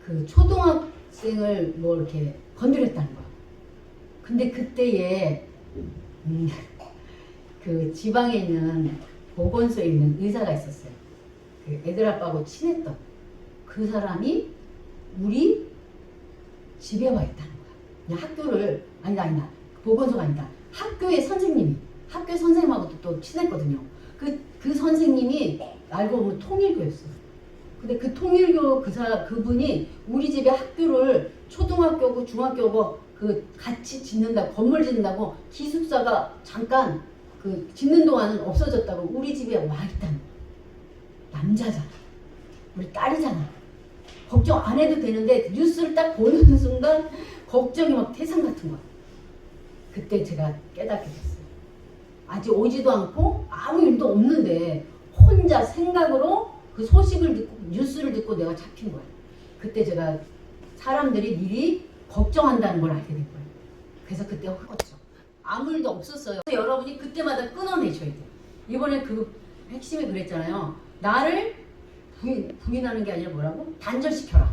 그 초등학생을 뭐 이렇게 건드렸다는 거야. 근데 그때에 그 지방에 있는 보건소에 있는 의사가 있었어요. 그 애들 아빠하고 친했던 그 사람이 우리 집에 와 있다는 거야. 그냥 학교를 아니다 보건소가 아니다. 학교 선생님하고도 또 친했거든요. 그 선생님이 알고 보면 통일교였어. 근데 그 통일교 그분이 우리 집에 학교를 초등학교고 중학교고 그 같이 짓는다고 건물 짓는다고 기숙사가 잠깐 그 짓는 동안은 없어졌다고 우리 집에 와 있다는 거야. 남자잖아. 우리 딸이잖아. 걱정 안 해도 되는데 뉴스를 딱 보는 순간 걱정이 막 태산 같은 거야. 그때 제가 깨닫게 됐어요. 아직 오지도 않고 아무 일도 없는데 혼자 생각으로 그 소식을 듣고 뉴스를 듣고 내가 잡힌 거예요. 그때 제가 사람들이 미리 걱정한다는 걸 알게 된 거예요. 그래서 그때 헛었죠. 아무 일도 없었어요. 그래서 여러분이 그때마다 끊어내셔야 돼요. 이번에 그 핵심이 그랬잖아요. 나를 부인하는 게 아니라 뭐라고? 단절시켜라.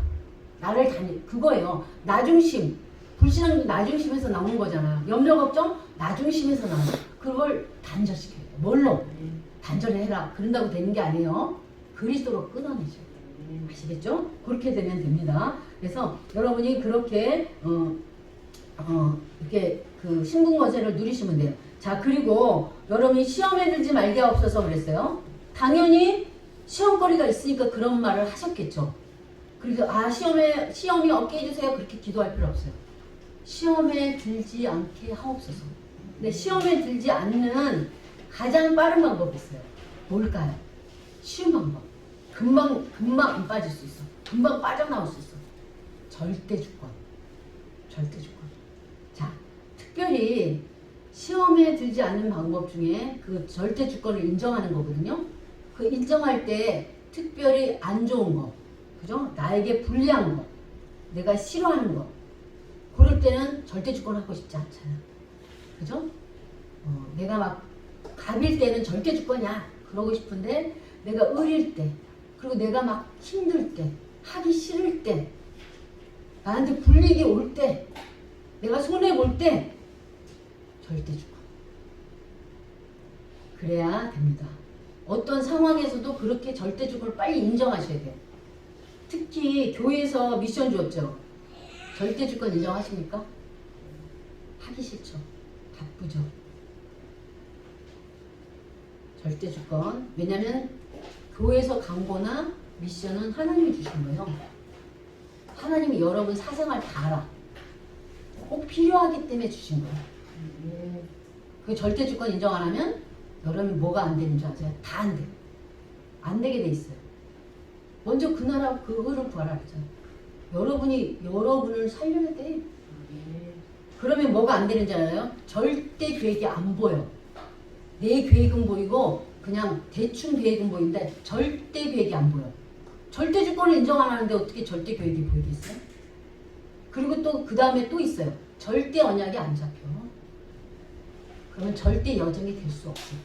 나를 그거예요. 나중심. 불신앙도 나중심에서 나온 거잖아요. 염려 걱정 나중심에서 나온 거. 그걸 단절시켜야 돼요. 뭘로? 단절해라. 그런다고 되는 게 아니에요. 그리스도로 끊어내셔야 돼요. 아시겠죠? 그렇게 되면 됩니다. 그래서 여러분이 그렇게 이렇게 그 신분거세를 누리시면 돼요. 자, 그리고 여러분이 시험에 들지 말게 없어서 그랬어요. 당연히 시험거리가 있으니까 그런 말을 하셨겠죠. 그래서 시험이 없게 해주세요. 그렇게 기도할 필요 없어요. 시험에 들지 않게 하옵소서. 근데 시험에 들지 않는 가장 빠른 방법이 있어요. 뭘까요? 쉬운 방법. 금방 안 빠질 수 있어. 금방 빠져나올 수 있어. 절대주권. 자, 특별히 시험에 들지 않는 방법 중에 그 절대주권을 인정하는 거거든요. 그 인정할 때 특별히 안 좋은 거, 그죠? 나에게 불리한 거, 내가 싫어하는 거, 그럴 때는 절대주권 하고 싶지 않잖아. 그죠? 내가 막 갑일 때는 절대주권이야. 그러고 싶은데 내가 의릴 때, 그리고 내가 막 힘들 때, 하기 싫을 때, 나한테 불리기 올 때, 내가 손해볼 때 절대주권. 그래야 됩니다. 어떤 상황에서도 그렇게 절대주권을 빨리 인정하셔야 돼요. 특히 교회에서 미션 줬죠. 절대주권 인정하십니까? 하기 싫죠. 바쁘죠. 절대주권. 왜냐면 교회에서 강고나 미션은 하나님이 주신 거예요. 하나님이 여러분 사생활 다 알아. 꼭 필요하기 때문에 주신 거예요. 그 절대주권 인정 안 하면 여러분이 뭐가 안 되는 줄 아세요? 다 안 돼. 안 되게 돼 있어요. 먼저 그 나라 그 의를 구하라 그랬잖아요. 여러분이 여러분을 살려야 돼. 그러면 뭐가 안 되는 줄 알아요? 절대 계획이 안 보여. 내 계획은 보이고 그냥 대충 계획은 보이는데 절대 계획이 안 보여. 절대 주권을 인정 안 하는데 어떻게 절대 계획이 보이겠어요? 그리고 또 그 다음에 또 있어요. 절대 언약이 안 잡혀. 그러면 절대 여정이 될 수 없어.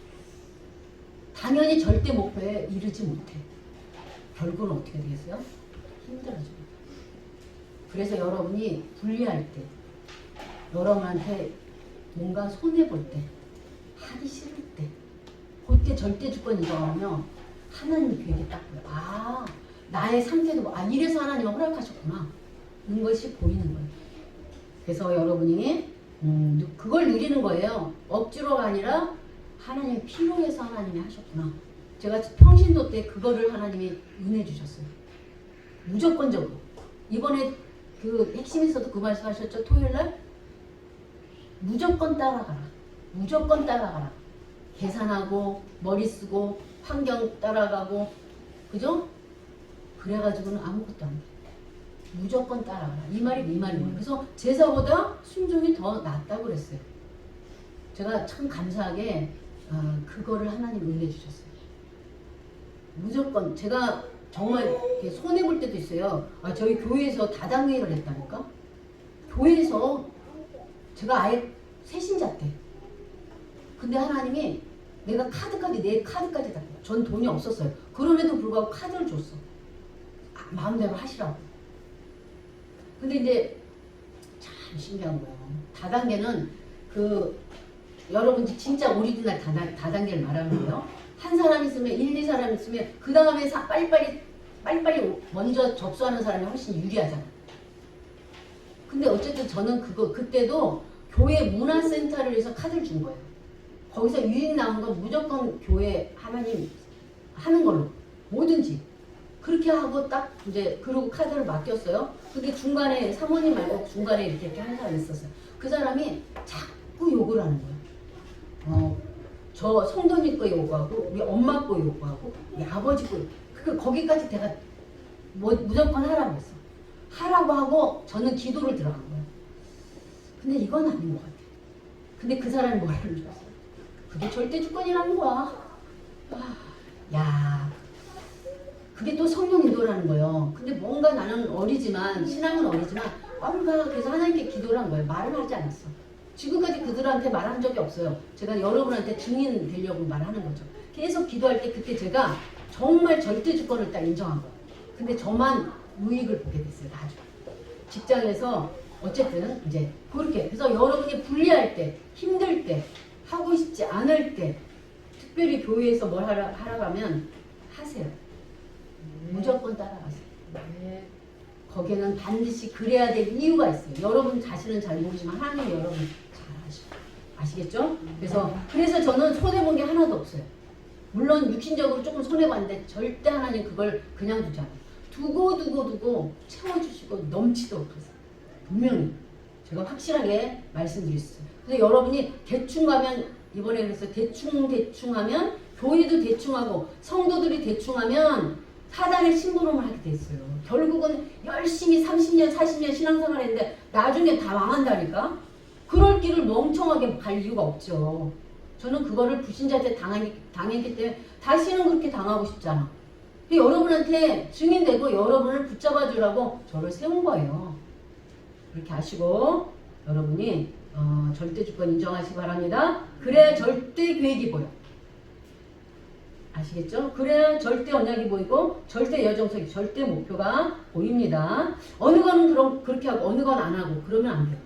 당연히 절대 목표에 이르지 못해. 결국은 어떻게 되겠어요? 힘들어집니다. 그래서 여러분이 분리할 때, 여러분한테 뭔가 손해볼 때, 하기 싫을 때, 그때 절대 주권 인정하면 하나님 계획이 딱 보여. 아, 나의 상태도, 이래서 하나님은 허락하셨구나. 이런 것이 보이는 거예요. 그래서 여러분이 그걸 누리는 거예요. 억지로가 아니라 하나님 필요해서 하나님이 하셨구나. 제가 평신도 때 그거를 하나님이 은혜 주셨어요. 무조건적으로. 이번에 그 핵심에서도 그 말씀 하셨죠? 토요일날? 무조건 따라가라. 무조건 따라가라. 계산하고 머리 쓰고 환경 따라가고 그죠? 그래가지고는 아무것도 안 돼. 무조건 따라가라. 이 말이에요. 그래서 제사보다 순종이 더 낫다고 그랬어요. 제가 참 감사하게 그거를 하나님 은혜 주셨어요. 무조건 제가 정말 손해볼 때도 있어요. 저희 교회에서 다당회를 했다니까. 교회에서 제가 아예 새신자 때. 근데 하나님이 내 카드까지 다. 전 돈이 없었어요. 그럼에도 불구하고 카드를 줬어. 마음대로 하시라고. 근데 이제 참 신기한 거예요. 다단계는 여러분 진짜 오리지널 다단계를 말하는 거예요. 한 사람 있으면 1, 2사람 있으면 그 다음에 빨리빨리 먼저 접수하는 사람이 훨씬 유리하잖아. 근데 어쨌든 저는 그때도 교회 문화센터를 위해서 카드를 준 거예요. 거기서 유익 나온 건 무조건 교회 하나님 하는 걸로 뭐든지 그렇게 하고 딱 이제 그러고 카드를 맡겼어요. 근데 중간에 사모님 말고 중간에 이렇게 하는 사람이 있었어요. 그 사람이 자꾸 욕을 하는 거예요. 저 성도님 거 요구하고 우리 엄마 거 요구하고 우리 아버지 거 거기까지 내가 무조건 하라고 했어. 하라고 하고 저는 기도를 들어간 거예요. 근데 이건 아닌 것 같아. 근데 그 사람이 뭐라는 줄 알았어요? 그게 절대 주권이라는 거야. 야, 그게 또 성령 인도라는 거예요. 근데 뭔가 나는 어리지만 신앙은 어리지만 그래서 하나님께 기도를 한 거예요. 말은 하지 않았어. 지금까지 그들한테 말한 적이 없어요. 제가 여러분한테 증인 되려고 말하는 거죠. 계속 기도할 때 그때 제가 정말 절대 주권을 딱 인정한 거예요. 근데 저만 우익을 보게 됐어요. 나중에. 직장에서 어쨌든 이제 그렇게 그래서 여러분이 분리할 때, 힘들 때, 하고 싶지 않을 때 특별히 교회에서 뭘 하라고 하면 하세요. 무조건 따라가세요. 거기에는 반드시 그래야 될 이유가 있어요. 여러분 자신은 잘 모르지만 하나님 여러분 잘 아시겠죠? 그래서 저는 손해본 게 하나도 없어요. 물론 육신적으로 조금 손해봤는데 절대 하나님 그걸 그냥 두지 않아요. 두고 채워주시고 넘치도록 하세요. 분명히 제가 확실하게 말씀드렸어요. 그래서 여러분이 대충 가면 이번에 그래서 대충 하면 교회도 대충 하고 성도들이 대충 하면 사단의 심부름을 하게 됐어요. 결국은 열심히 30년 40년 신앙생활 했는데 나중에 다 망한다니까. 그럴 길을 멍청하게 갈 이유가 없죠. 저는 그거를 불신자한테 당했기 때문에 다시는 그렇게 당하고 싶잖아. 여러분한테 증인되고 여러분을 붙잡아 주라고 저를 세운 거예요. 그렇게 아시고 여러분이 절대 주권 인정하시기 바랍니다. 그래야 절대 계획이 보여. 아시겠죠? 그래야 절대 언약이 보이고 절대 여정석이 절대 목표가 보입니다. 어느 거는 그럼 그렇게 하고 어느 건 안 하고 그러면 안 돼요.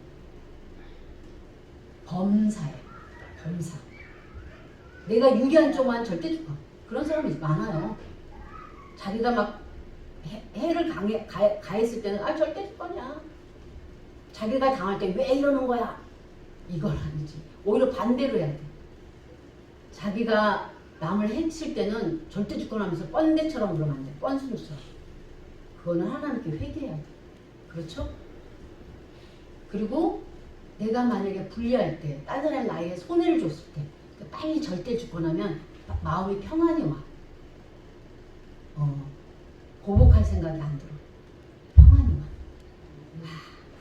범사예요. 범사. 내가 유리한 쪽만 절대 주권. 그런 사람이 많아요. 자기가 막 해를 가했을 때는 절대 주권이야. 자기가 당할 때 왜 이러는 거야? 이건 아니지. 오히려 반대로 해야 돼. 자기가 남을 해칠 때는 절대 주권하면서 뻔대처럼 그러면 안 돼. 뻔순수처럼. 그거는 하나님께 회개해야 돼. 그렇죠? 그리고 내가 만약에 불리할 때, 딴 사람이 나에게 손해를 줬을 때 빨리 절대 주권하면 마음이 평안이 와. 보복할 생각이 안 들어. 평안이 와.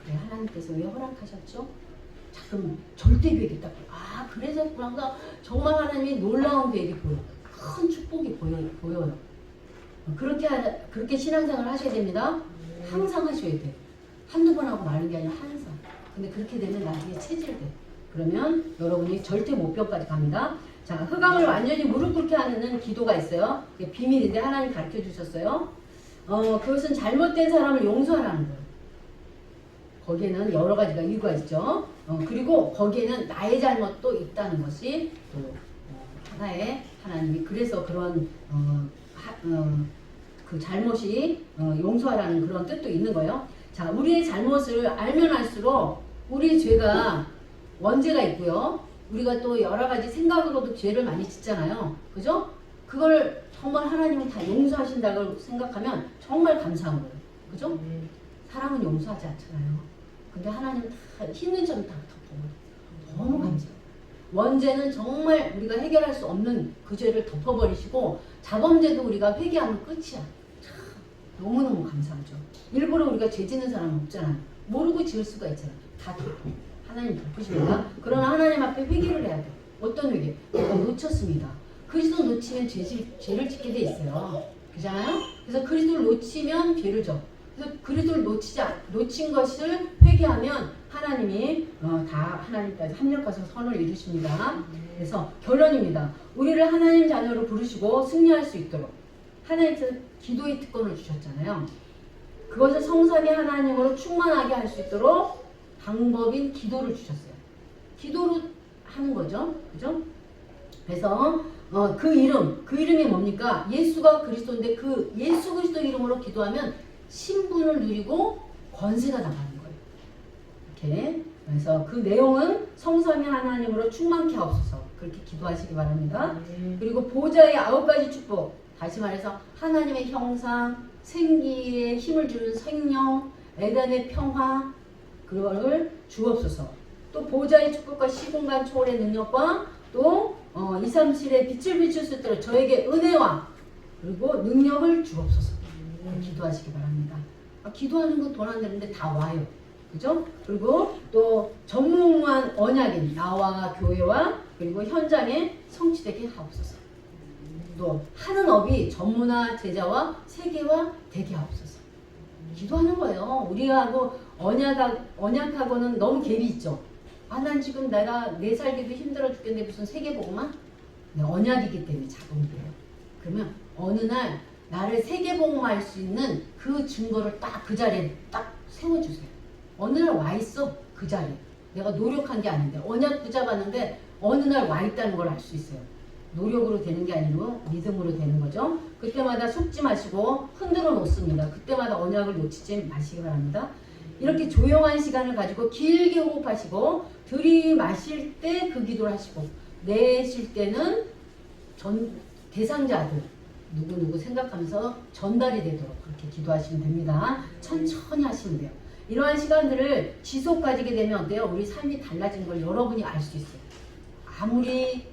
그래 하나님께서 왜 허락하셨죠? 자, 그럼 절대 계획이 딱 그래서 했구나. 그래서 정말 하나님이 놀라운 계획이 보여요. 큰 축복이 보여요. 그렇게 신앙생활을 하셔야 됩니다. 항상 하셔야 돼요. 한두 번 하고 마는 게 아니라 항상. 근데 그렇게 되면 나중에 체질돼. 그러면 여러분이 절대 목표까지 갑니다. 자, 흑암을 완전히 무릎 꿇게 하는 기도가 있어요. 이게 비밀인데 하나님 가르쳐 주셨어요. 그것은 잘못된 사람을 용서하라는 거예요. 거기에는 여러 가지가 이유가 있죠. 그리고 거기에는 나의 잘못도 있다는 것이 또 하나의 하나님이 그래서 그런 그 잘못이 용서하라는 그런 뜻도 있는 거예요. 자, 우리의 잘못을 알면 알수록 우리의 죄가 원죄가 있고요. 우리가 또 여러 가지 생각으로도 죄를 많이 짓잖아요. 그죠? 그걸 정말 하나님은 다 용서하신다고 생각하면 정말 감사한 거예요. 그죠? 사람은 용서하지 않잖아요. 근데 하나님은 다 힘든 점이 다 덮어버려요. 너무 감사해요. 원죄는 정말 우리가 해결할 수 없는 그 죄를 덮어버리시고 자범죄도 우리가 회개하면 끝이야. 참 너무너무 감사하죠. 일부러 우리가 죄 짓는 사람은 없잖아요. 모르고 지을 수가 있잖아요. 다 덮어. 하나님 덮으십니다. 그러나 하나님 앞에 회개를 해야 돼요. 어떤 회개? 내가 놓쳤습니다. 그리스도 놓치면 죄를 짓게 돼 있어요. 그잖아요? 그래서 그리스도를 놓치면 죄를 져. 그래서 그리스도를 놓친 것을 회개하면 하나님이 다 하나님까지 합력하셔서 선을 이루십니다. 그래서 결론입니다. 우리를 하나님 자녀로 부르시고 승리할 수 있도록 하나님께서 기도의 특권을 주셨잖아요. 그것을 성삼위 하나님으로 충만하게 할 수 있도록 방법인 기도를 주셨어요. 기도로 하는 거죠. 그죠? 그래서 그 이름이 뭡니까? 예수가 그리스도인데 그 예수 그리스도 이름으로 기도하면 신분을 누리고 권세가 나가는 거예요. 이렇게. 그래서 그 내용은 성삼위 하나님으로 충만케 하옵소서. 그렇게 기도하시기 바랍니다. 그리고 보좌의 9가지 축복. 다시 말해서 하나님의 형상, 생기에 힘을 주는 생명, 에덴의 평화, 그거를 주옵소서. 또 보좌의 축복과 시공간 초월의 능력과 또 237의 빛을 비출 수 있도록 저에게 은혜와 그리고 능력을 주옵소서. 기도하시기 바랍니다. 기도하는 건 돈 안 되는데 다 와요. 그죠? 그리고 또 전무후무한 언약인 나와 교회와 그리고 현장에 성취되게 하옵소서. 또 하는 업이 전무나 제자와 세계와 되게 하옵소서. 기도하는 거예요. 우리하고 언약하고는 너무 갭이 있죠. 난 지금 내 살기도 힘들어 죽겠는데 무슨 세계복음만? 언약이기 때문에 작은 거예요. 그러면 어느 날 나를 세계복음할 수 있는 그 증거를 딱 그 자리에 딱 세워주세요. 어느 날 와 있어. 그 자리에. 내가 노력한 게 아닌데 언약 붙잡았는데 어느 날 와 있다는 걸 알 수 있어요. 노력으로 되는 게 아니고 믿음으로 되는 거죠. 그때마다 속지 마시고 흔들어 놓습니다. 그때마다 언약을 놓치지 마시기 바랍니다. 이렇게 조용한 시간을 가지고 길게 호흡하시고 들이마실 때 그 기도를 하시고 내쉴 때는 대상자들 누구 생각하면서 전달이 되도록 그렇게 기도하시면 됩니다. 천천히 하시면 돼요. 이러한 시간들을 지속 가지게 되면 어때요? 우리 삶이 달라진 걸 여러분이 알 수 있어요. 아무리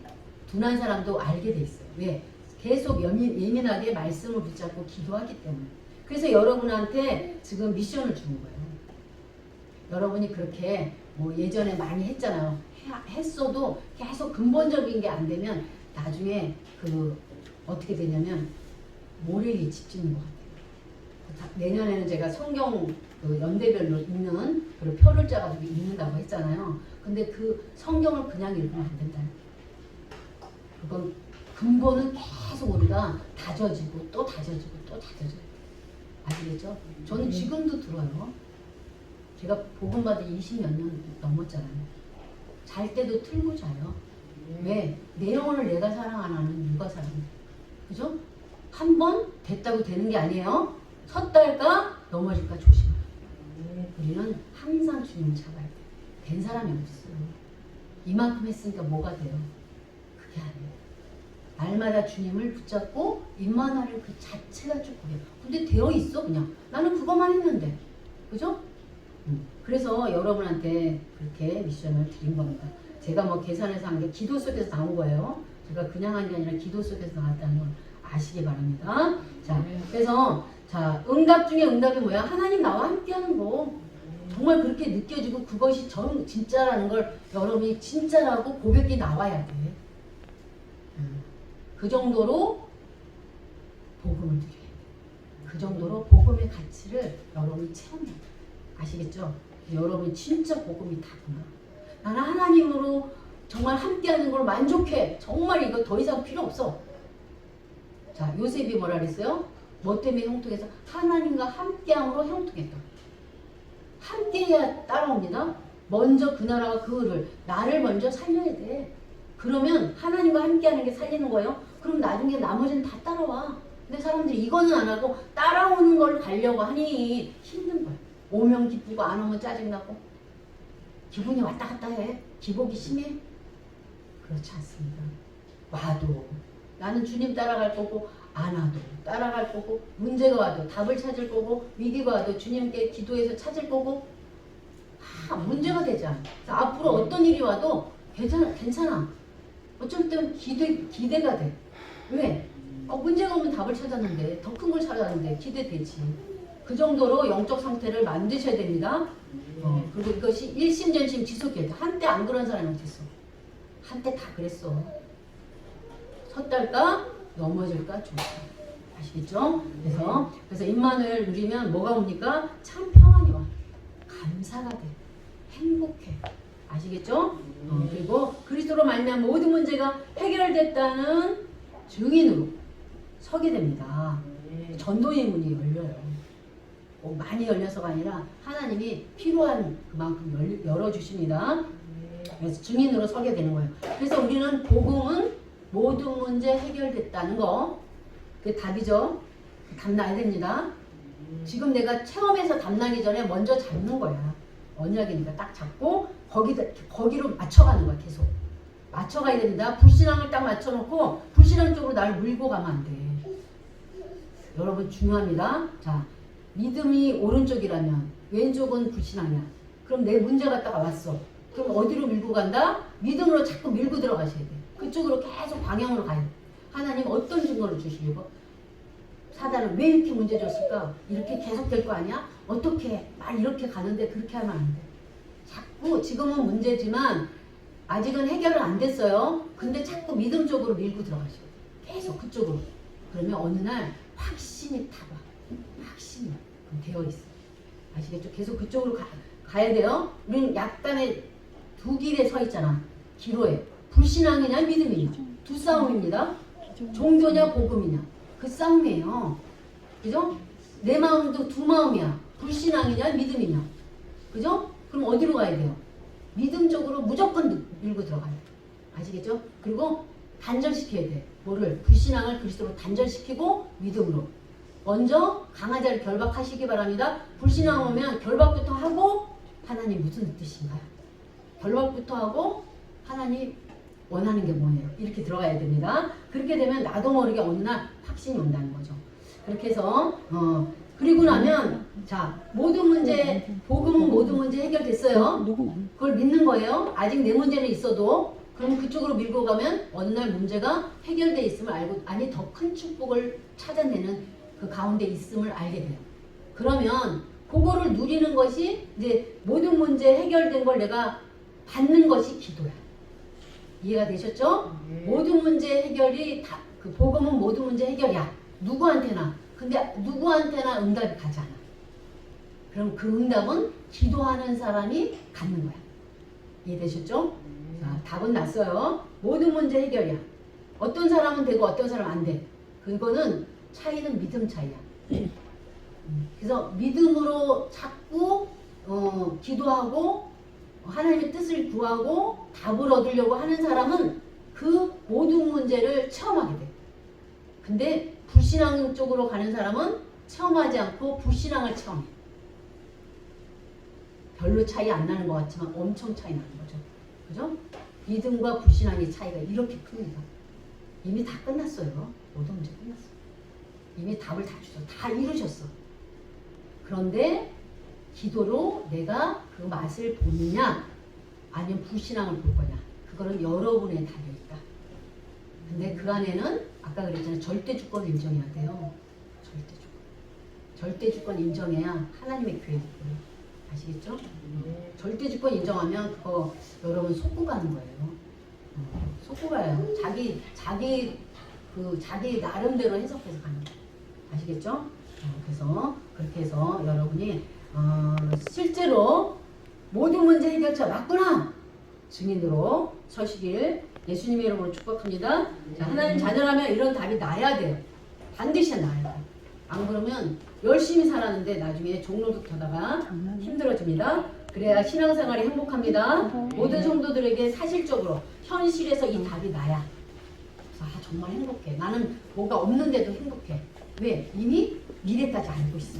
둔한 사람도 알게 돼 있어요. 왜? 계속 예민하게 말씀을 붙잡고 기도하기 때문에. 그래서 여러분한테 지금 미션을 주는 거예요. 여러분이 그렇게 뭐 예전에 많이 했잖아요. 했어도 계속 근본적인 게 안 되면 나중에 어떻게 되냐면 모래에 집중인 것 같아요. 내년에는 제가 성경 연대별로 읽는 그런 표를 짜가지고 읽는다고 했잖아요. 근데 그 성경을 그냥 읽으면 안 된다. 그건 근본은 계속 우리가 다져지고 또 다져지고 또 다져져요. 아시겠죠? 저는 지금도 들어요. 제가 복음 받은 20몇 년 넘었잖아요. 잘 때도 틀고 자요. 왜? 내 영혼을 내가 사랑 안 하는 누가 사랑해? 그죠? 한 번 됐다고 되는 게 아니에요. 섰달까 넘어질까 조심해요. 우리는 항상 주님을 잡아야 돼. 된 사람이 없어요. 이만큼 했으니까 뭐가 돼요? 그게 아니에요. 날마다 주님을 붙잡고 임만하는 그 자체가 축복이에요. 근데 되어 있어 그냥. 나는 그것만 했는데. 그죠? 그래서 여러분한테 그렇게 미션을 드린 겁니다. 제가 뭐 계산해서 한 게 기도 속에서 나온 거예요. 제가 그냥 한 게 아니라 기도 속에서 나왔다는 걸 아시기 바랍니다. 자, 그래서 응답 중에 응답이 뭐야? 하나님 나와 함께하는 거. 정말 그렇게 느껴지고 그것이 진짜라는 걸 여러분이 진짜라고 고백이 나와야 돼. 그 정도로 복음을 누려야 돼. 그 정도로 복음의 가치를 여러분이 체험해야 돼. 아시겠죠? 여러분이 진짜 복음이 다구나. 나는 하나님으로 정말 함께하는 걸 만족해. 정말 이거 더 이상 필요 없어. 자, 요셉이 뭐라 그랬어요? 뭐 때문에 형통해서? 하나님과 함께함으로 형통했다. 함께해야 따라옵니다. 먼저 그 나라가 그를 나를 먼저 살려야 돼. 그러면 하나님과 함께하는 게 살리는 거예요. 그럼 나중에 나머지는 다 따라와. 근데 사람들이 이거는 안 하고 따라오는 걸 가려고 하니 힘든 거야. 오면 기쁘고 안 오면 짜증나고 기분이 왔다 갔다 해. 기복이 심해. 그렇지 않습니다. 와도 나는 주님 따라갈 거고 안 와도 따라갈 거고 문제가 와도 답을 찾을 거고 위기가 와도 주님께 기도해서 찾을 거고 문제가 되지 않아. 앞으로 어떤 일이 와도 괜찮아. 어쩔 때는 기대가 돼. 왜? 문제가 오면 답을 찾았는데 더 큰 걸 찾았는데 기대되지. 그 정도로 영적 상태를 만드셔야 됩니다. 그리고 이것이 일심전심 지속해야 돼. 한때 안 그런 사람이 어딨어. 한때 다 그랬어. 섰달까 넘어질까 좋다. 아시겠죠? 그래서 임만을 누리면 뭐가 옵니까? 참 평안이 와. 감사가 돼. 행복해. 아시겠죠? 그리고 그리스도로 말미암아 모든 문제가 해결됐다는 증인으로 서게 됩니다. 전도의 문이 열려요. 많이 열려서가 아니라 하나님이 필요한 그만큼 열어주십니다. 그래서 증인으로 서게 되는 거예요. 그래서 우리는 복음은 모든 문제 해결됐다는 거, 그게 답이죠. 답나야 됩니다. 지금 내가 체험해서 답나기 전에 먼저 잡는 거야. 언약이니까 딱 잡고 거기로 맞춰가는 거야. 계속 맞춰가야 됩니다. 불신앙을 딱 맞춰놓고 불신앙 쪽으로 나를 물고 가면 안 돼. 여러분 중요합니다. 자, 믿음이 오른쪽이라면 왼쪽은 불신앙이야. 그럼 내 문제 갖다가 왔어. 그럼 어디로 밀고 간다? 믿음으로 자꾸 밀고 들어가셔야 돼. 그쪽으로 계속 방향으로 가요. 하나님 어떤 증거를 주시려고? 사단은 왜 이렇게 문제 줬을까? 이렇게 계속 될 거 아니야? 어떻게 막 이렇게 가는데 그렇게 하면 안 돼. 자꾸 지금은 문제지만 아직은 해결은 안 됐어요. 근데 자꾸 믿음 쪽으로 밀고 들어가셔야 돼. 계속 그쪽으로. 그러면 어느 날 확신이 타봐. 확신이 되어 있어. 아시겠죠? 계속 그쪽으로 가야 돼요. 우리는 약간의 두 길에 서 있잖아. 기로에. 불신앙이냐 믿음이냐. 두 싸움입니다. 종교냐 복음이냐. 그 싸움이에요. 그죠? 내 마음도 두 마음이야. 불신앙이냐 믿음이냐. 그죠? 그럼 어디로 가야 돼요? 믿음 쪽으로 무조건 밀고 들어가야 돼. 아시겠죠? 그리고 단절시켜야 돼. 뭐를? 불신앙을 그리스도로 단절시키고 믿음으로. 먼저 강한 자를 결박하시기 바랍니다. 불신앙 오면 결박부터 하고 하나님 무슨 뜻인가요? 결박부터 하고 하나님 원하는 게 뭐예요? 이렇게 들어가야 됩니다. 그렇게 되면 나도 모르게 어느 날 확신이 온다는 거죠. 그렇게 해서 그리고 나면 자 모든 문제 복음은 모든 문제 해결됐어요. 그걸 믿는 거예요. 아직 내 문제는 있어도 그럼 그쪽으로 밀고 가면 어느 날 문제가 해결돼 있음을 알고 아니 더 큰 축복을 찾아내는 그 가운데 있음을 알게 돼요. 그러면 그거를 누리는 것이 이제 모든 문제 해결된 걸 내가 받는 것이 기도야. 이해가 되셨죠? 모든 문제 해결이 다 그 복음은 모든 문제 해결이야. 누구한테나. 근데 누구한테나 응답이 가지 않아. 그럼 그 응답은 기도하는 사람이 갖는 거야. 이해되셨죠? 자, 답은 났어요. 모든 문제 해결이야. 어떤 사람은 되고 어떤 사람은 안 돼. 그거는 차이는 믿음 차이야. 그래서 믿음으로 자꾸 기도하고 하나님의 뜻을 구하고 답을 얻으려고 하는 사람은 그 모든 문제를 체험하게 돼. 근데 불신앙 쪽으로 가는 사람은 체험하지 않고 불신앙을 체험해. 별로 차이 안 나는 것 같지만 엄청 차이 나는 거죠. 그죠? 믿음과 불신앙의 차이가 이렇게 큽니다. 이미 다 끝났어요. 모든 문제 끝났어. 이미 답을 다 주셨어. 다 이루셨어. 그런데 기도로 내가 그 맛을 보느냐 아니면 불신앙을 볼 거냐 그거는 여러분에 달려있다. 근데 그 안에는 아까 그랬잖아요. 절대 주권 인정해야 돼요. 절대 주권. 절대 주권 인정해야 하나님의 교회이고요. 아시겠죠? 절대 주권 인정하면 그거 여러분 속고 가는 거예요. 속고 가요. 자기 나름대로 해석해서 가는 거예요. 아시겠죠? 그래서 그렇게 해서 여러분이 실제로 모든 문제 해결자 맞구나 증인으로 서시길 예수님의 이름으로 축복합니다. 자, 하나님 자녀라면 이런 답이 나야 돼요. 반드시 나야 돼요. 안 그러면 열심히 살았는데 나중에 종로도 타다가 힘들어집니다. 그래야 신앙생활이 행복합니다. 모든 성도들에게 사실적으로 현실에서 이 답이 나야. 그래서 정말 행복해. 나는 뭐가 없는데도 행복해. 왜? 이미 미래까지 알고 있어.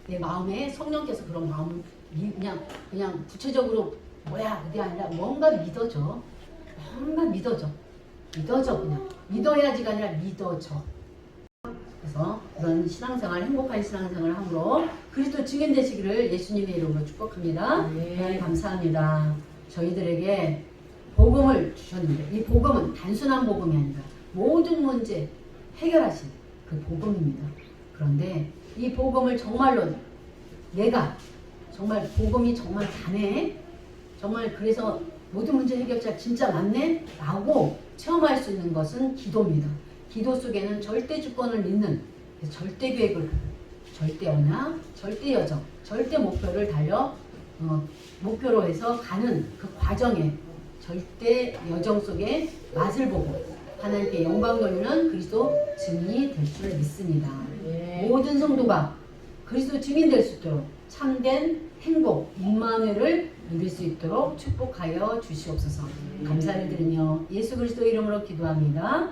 내 마음에 성령께서 그런 마음을 그냥 구체적으로 뭐야 그게 아니라 뭔가 믿어져. 뭔가 믿어져. 그냥. 믿어야지가 아니라 믿어져. 그래서 그런 신앙생활, 행복한 신앙생활을 함으로 그리스도 증인 되시기를 예수님의 이름으로 축복합니다. 네, 감사합니다. 저희들에게 복음을 주셨는데 이 복음은 단순한 복음이 아니라 모든 문제 해결하신 그 복음입니다. 그런데 이 복음을 정말로 내가 정말 복음이 정말 가네, 정말 그래서 모든 문제 해결자 진짜 맞네 라고 체험할 수 있는 것은 기도입니다. 기도 속에는 절대 주권을 믿는 절대 계획을, 절대 언약, 절대 여정, 절대 목표를 달려 목표로 해서 가는 그 과정에 절대 여정 속에 맛을 보고 하나님께 영광 돌리는 그리스도 증인이 될 줄 믿습니다. 모든 성도가 그리스도 증인 될 수 있도록 참된 행복, 임마누엘을 누릴 수 있도록 축복하여 주시옵소서. 감사를 드리며 예수 그리스도 이름으로 기도합니다.